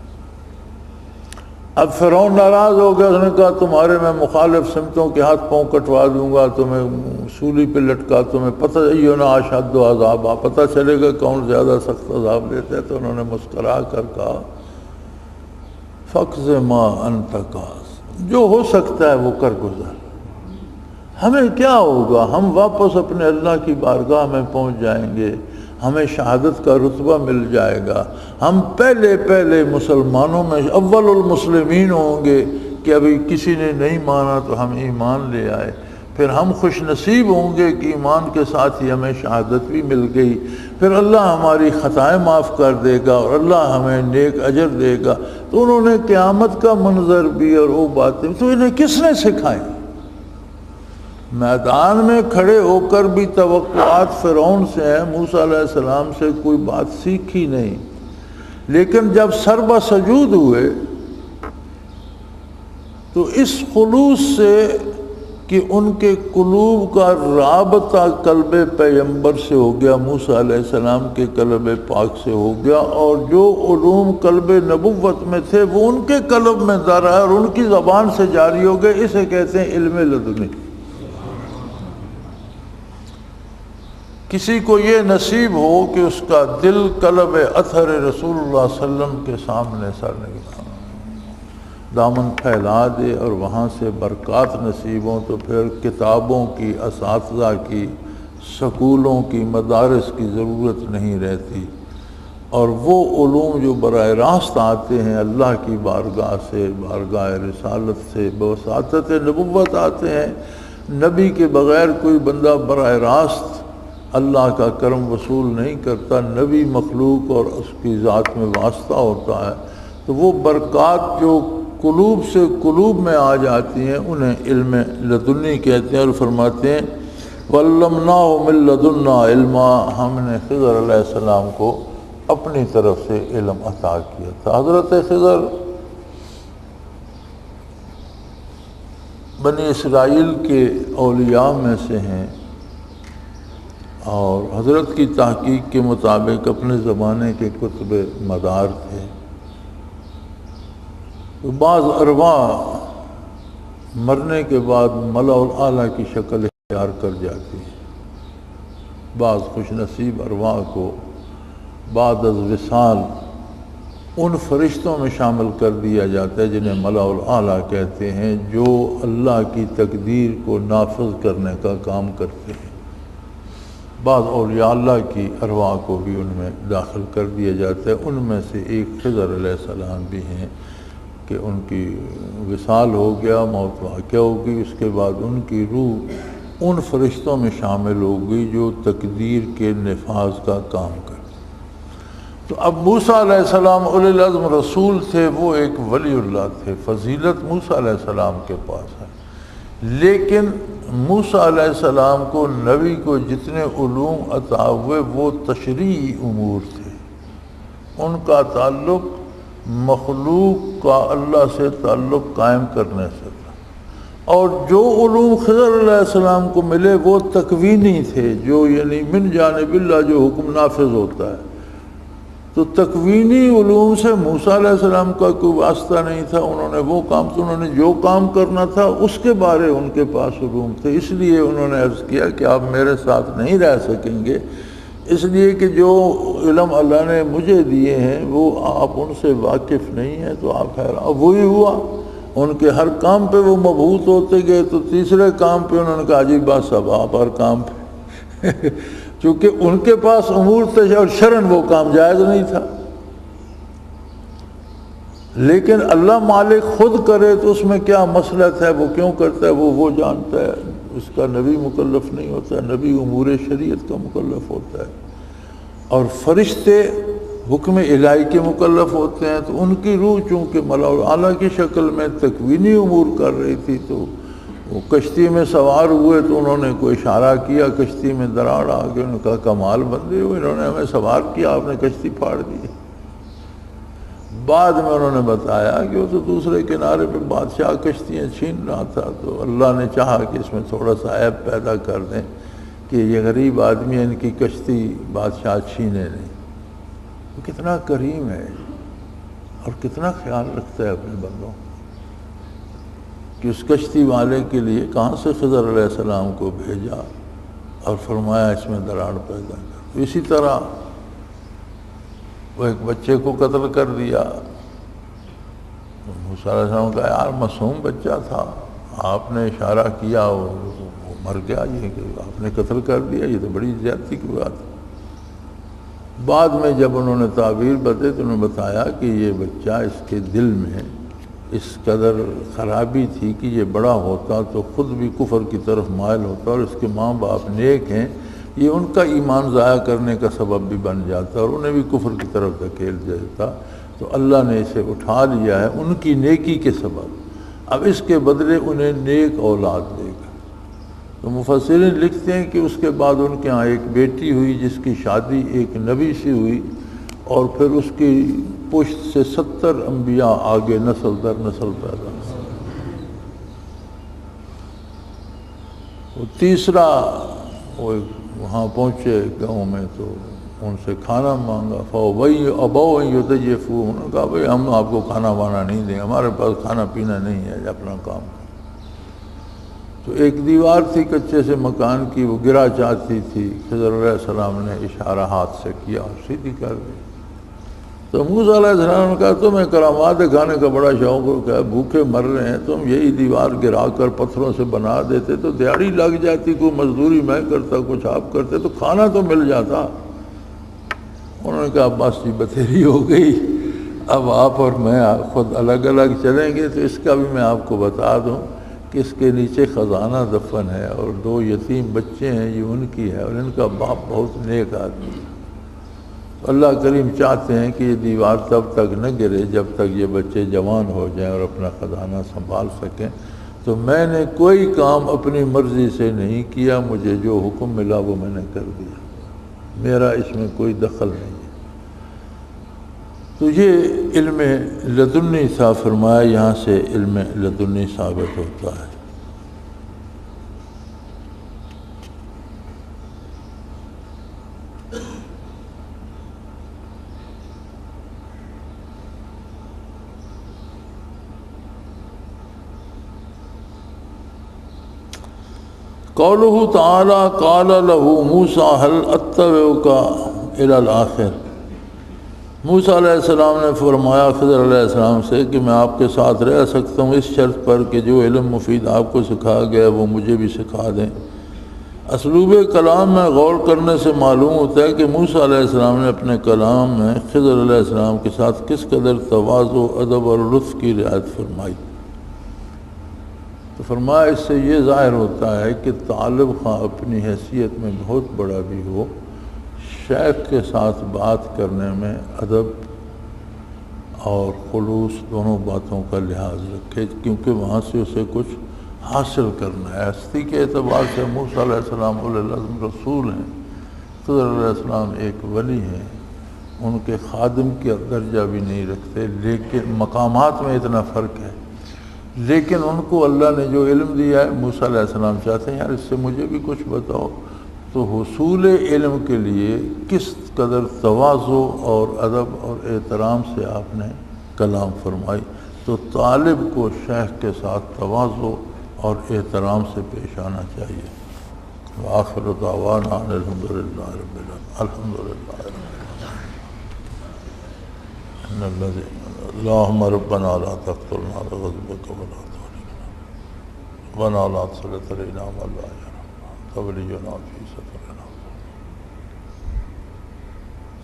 اب فرعون ناراض ہو گیا، اس نے کہا تمہارے میں مخالف سمتوں کے ہاتھ پاؤں کٹوا دوں گا، تمہیں سولی پہ لٹکا، تمہیں پتہ نا اشد عذاب، پتہ چلے گا کون زیادہ سخت عذاب لیتے ہے. تو انہوں نے مسکرا کر کہا فقض ما انت قاض، جو ہو سکتا ہے وہ کر گزر، ہمیں کیا ہوگا، ہم واپس اپنے اللہ کی بارگاہ میں پہنچ جائیں گے، ہمیں شہادت کا رتبہ مل جائے گا، ہم پہلے مسلمانوں میں اول المسلمین ہوں گے کہ ابھی کسی نے نہیں مانا تو ہم ایمان لے آئے، پھر ہم خوش نصیب ہوں گے کہ ایمان کے ساتھ ہی ہمیں شہادت بھی مل گئی، پھر اللہ ہماری خطائیں معاف کر دے گا اور اللہ ہمیں نیک اجر دے گا. تو انہوں نے قیامت کا منظر بھی اور وہ باتیں تو انہیں کس نے سکھائیں؟ میدان میں کھڑے ہو کر بھی توقعات فرعون سے ہیں، موسیٰ علیہ السلام سے کوئی بات سیکھی نہیں. لیکن جب سربا سجود ہوئے تو اس خلوص سے کہ ان کے قلوب کا رابطہ قلب پیغمبر سے ہو گیا، موسیٰ علیہ السلام کے قلب پاک سے ہو گیا، اور جو علوم قلب نبوت میں تھے وہ ان کے قلب میں دار ہے اور ان کی زبان سے جاری ہو گئے. اسے کہتے ہیں علم لدنی. کسی کو یہ نصیب ہو کہ اس کا دل قلب اطہر رسول اللہ صلی اللہ علیہ وسلم کے سامنے سر نگاہ دامن پھیلا دے اور وہاں سے برکات نصیب ہوں، تو پھر کتابوں کی، اساتذہ کی، سکولوں کی، مدارس کی ضرورت نہیں رہتی. اور وہ علوم جو براہ راست آتے ہیں اللہ کی بارگاہ سے، بارگاہ رسالت سے، بواسطہ نبوت آتے ہیں. نبی کے بغیر کوئی بندہ براہ راست اللہ کا کرم وصول نہیں کرتا، نبی مخلوق اور اس کی ذات میں واسطہ ہوتا ہے. تو وہ برکات جو قلوب سے قلوب میں آ جاتی ہیں انہیں علم لدنی کہتے ہیں. اور فرماتے ہیں وَعَلَّمْنَاهُ مِن لَدُنَّا عِلْمًا، ہم نے خضر علیہ السلام کو اپنی طرف سے علم عطا کیا تھا. حضرت خضر بنی اسرائیل کے اولیاء میں سے ہیں اور حضرت کی تحقیق کے مطابق اپنے زمانے کے کتب مدار تھے. تو بعض ارواح مرنے کے بعد ملا الاعلیٰ کی شکل اختیار کر جاتی ہے. بعض خوش نصیب ارواح کو بعد از وصال ان فرشتوں میں شامل کر دیا جاتا ہے جنہیں ملا الاعلیٰ کہتے ہیں، جو اللہ کی تقدیر کو نافذ کرنے کا کام کرتے ہیں. بعض اولیاء اللہ کی ارواح کو بھی ان میں داخل کر دیا جاتا ہے. ان میں سے ایک خضر علیہ السلام بھی ہیں کہ ان کی وصال ہو گیا، موت واقع ہوگی، اس کے بعد ان کی روح ان فرشتوں میں شامل ہوگی جو تقدیر کے نفاذ کا کام کرتے. تو اب موسیٰ علیہ السلام اولی العزم رسول تھے، وہ ایک ولی اللہ تھے، فضیلت موسیٰ علیہ السلام کے پاس ہے. لیکن موسیٰ علیہ السلام کو نبی کو جتنے علوم عطا ہوئے وہ تشریعی امور تھے. ان کا تعلق مخلوق کا اللہ سے تعلق قائم کرنے سے تھا، اور جو علوم خضر علیہ السلام کو ملے وہ تکوینی تھے، جو یعنی من جانب اللہ جو حکم نافذ ہوتا ہے. تو تکوینی علوم سے موسیٰ علیہ السلام کا کوئی واسطہ نہیں تھا. انہوں نے وہ کام تو انہوں نے جو کام کرنا تھا اس کے بارے ان کے پاس علوم تھے. اس لیے انہوں نے عرض کیا کہ آپ میرے ساتھ نہیں رہ سکیں گے، اس لیے کہ جو علم اللہ نے مجھے دیے ہیں وہ آپ ان سے واقف نہیں ہیں. تو آپ خیر اب وہی ہوا، ان کے ہر کام پہ وہ مبہوت ہوتے گئے. تو تیسرے کام پہ انہوں نے کہا عجیب بات صاحب آپ ہر کام پہ چونکہ ان کے پاس امور تھے اور شرعاً وہ کام جائز نہیں تھا. لیکن اللہ مالک خود کرے تو اس میں کیا مصلحت ہے، وہ کیوں کرتا ہے وہ جانتا ہے. اس کا نبی مکلف نہیں ہوتا ہے، نبی امور شریعت کا مکلف ہوتا ہے. اور فرشتے حکم الہی کے مکلف ہوتے ہیں. تو ان کی روح چونکہ ملا اعلیٰ کی شکل میں تکوینی امور کر رہی تھی، تو وہ کشتی میں سوار ہوئے تو انہوں نے کوئی اشارہ کیا، کشتی میں دراڑ آ گئی. انہوں نے کہا کمال بندے ہو، انہوں نے ہمیں سوار کیا، آپ نے کشتی پھاڑ دی. بعد میں انہوں نے بتایا کہ وہ تو دوسرے کنارے پہ بادشاہ کشتیاں چھین رہا تھا، تو اللہ نے چاہا کہ اس میں تھوڑا سا عیب پیدا کر دیں کہ یہ غریب آدمی ان کی کشتی بادشاہ چھینے نہیں۔ وہ کتنا کریم ہے اور کتنا خیال رکھتا ہے اپنے بندوں کہ اس کشتی والے کے لیے کہاں سے خضر علیہ السلام کو بھیجا اور فرمایا اس میں دراڑ پیدا کر۔ تو اسی طرح وہ ایک بچے کو قتل کر دیا، موسیٰ علیہ السلام کا یار معصوم بچہ تھا، آپ نے اشارہ کیا وہ مر گیا، یہ کہ آپ نے قتل کر دیا، یہ تو بڑی زیادتی کی بات ہے۔ بعد میں جب انہوں نے تعبیر بتائی تو انہوں نے بتایا کہ یہ بچہ اس کے دل میں اس قدر خرابی تھی کہ یہ بڑا ہوتا تو خود بھی کفر کی طرف مائل ہوتا، اور اس کے ماں باپ نیک ہیں، یہ ان کا ایمان ضائع کرنے کا سبب بھی بن جاتا اور انہیں بھی کفر کی طرف دھکیل دیتا۔ تو اللہ نے اسے اٹھا لیا ہے ان کی نیکی کے سبب، اب اس کے بدلے انہیں نیک اولاد دے گا۔ تو مفسرین لکھتے ہیں کہ اس کے بعد ان کے ہاں ایک بیٹی ہوئی جس کی شادی ایک نبی سے ہوئی، اور پھر اس کی پشت سے 70 انبیاء آگے نسل در نسل پیدا ہوئے۔ وہ تیسرا وہ وہاں پہنچے گاؤں میں تو ان سے کھانا مانگا، فَأَبَوْا أَن يُضَيِّفُوهُ، انہوں نے کہا بھئی ہم آپ کو کھانا وانا نہیں دیں، ہمارے پاس کھانا پینا نہیں ہے، اپنا کام کریں۔ تو ایک دیوار تھی کچے سے مکان کی، وہ گرا چاہتی تھی، خضر علیہ السلام نے اشارہ ہاتھ سے کیا اور سیدھی کر دی۔ تو موسیٰ علیہ السلام نے کہا تمہیں کرامات دکھانے کا بڑا شوق ہو، کہ بھوکے مر رہے ہیں، تم یہی دیوار گرا کر پتھروں سے بنا دیتے تو دیہڑی لگ جاتی، کوئی مزدوری میں کرتا کچھ آپ کرتے تو کھانا تو مل جاتا۔ انہوں نے کہا بس جی بتیری ہو گئی، اب آپ اور میں خود الگ الگ چلیں گے۔ تو اس کا بھی میں آپ کو بتا دوں کہ اس کے نیچے خزانہ دفن ہے، اور 2 یتیم بچے ہیں، یہ ان کی ہے، اور ان کا باپ بہت نیک آدمی ہے۔ اللہ کریم چاہتے ہیں کہ یہ دیوار تب تک نہ گرے جب تک یہ بچے جوان ہو جائیں اور اپنا خزانہ سنبھال سکیں۔ تو میں نے کوئی کام اپنی مرضی سے نہیں کیا، مجھے جو حکم ملا وہ میں نے کر دیا، میرا اس میں کوئی دخل نہیں ہے۔ تو یہ علم لدنی تھا، فرمایا یہاں سے علم لدنی ثابت ہوتا ہے۔ قولہ تعالی قال لہ موسیٰ هل اتبعک الی الآخر، موسیٰ علیہ السلام نے فرمایا خضر علیہ السلام سے کہ میں آپ کے ساتھ رہ سکتا ہوں اس شرط پر کہ جو علم مفید آپ کو سکھایا گیا وہ مجھے بھی سکھا دیں۔ اسلوب کلام میں غور کرنے سے معلوم ہوتا ہے کہ موسیٰ علیہ السلام نے اپنے کلام میں خضر علیہ السلام کے ساتھ کس قدر تواضع، ادب اور لطف کی رعایت فرمائی۔ تو فرمایا اس سے یہ ظاہر ہوتا ہے کہ طالب خواہ اپنی حیثیت میں بہت بڑا بھی ہو، شیخ کے ساتھ بات کرنے میں ادب اور خلوص دونوں باتوں کا لحاظ رکھے، کیونکہ وہاں سے اسے کچھ حاصل کرنا ہے۔ ہستی کے اعتبار سے موسیٰ علیہ السلام اولو العزم رسول ہیں، خضر علیہ السلام ایک ولی ہیں، ان کے خادم کی درجہ بھی نہیں رکھتے، لیکن مقامات میں اتنا فرق ہے، لیکن ان کو اللہ نے جو علم دیا ہے، موسیٰ علیہ السلام چاہتے ہیں یار اس سے مجھے بھی کچھ بتاؤ۔ تو حصول علم کے لیے کس قدر تواضع اور ادب اور احترام سے آپ نے کلام فرمائی۔ تو طالب کو شیخ کے ساتھ تواضع اور احترام سے پیش آنا چاہیے۔ وآخر دعوانا ان الحمدللہ رب العالمین، الحمدللہ رب العالمین۔ اللہم ربنا لا تقتلنا لغضبک ولا تحرمنا ولا لا تسلط علینا من لا يرحمنا تولینا فی سفرنا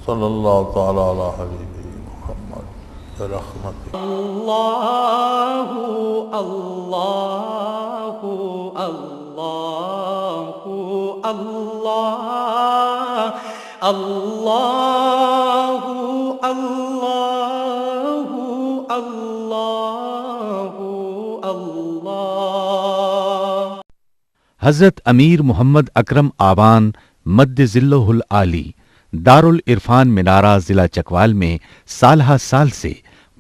صلی اللہ تعالی علی حبیبہ محمد برحمتک۔ اللہ اللہ اللہ اللہ اللہ اللہ اللہ۔ حضرت امیر محمد اکرم آبان مد ذلہ العالی دارالعرفان منارہ ضلع چکوال میں سالہ سال سے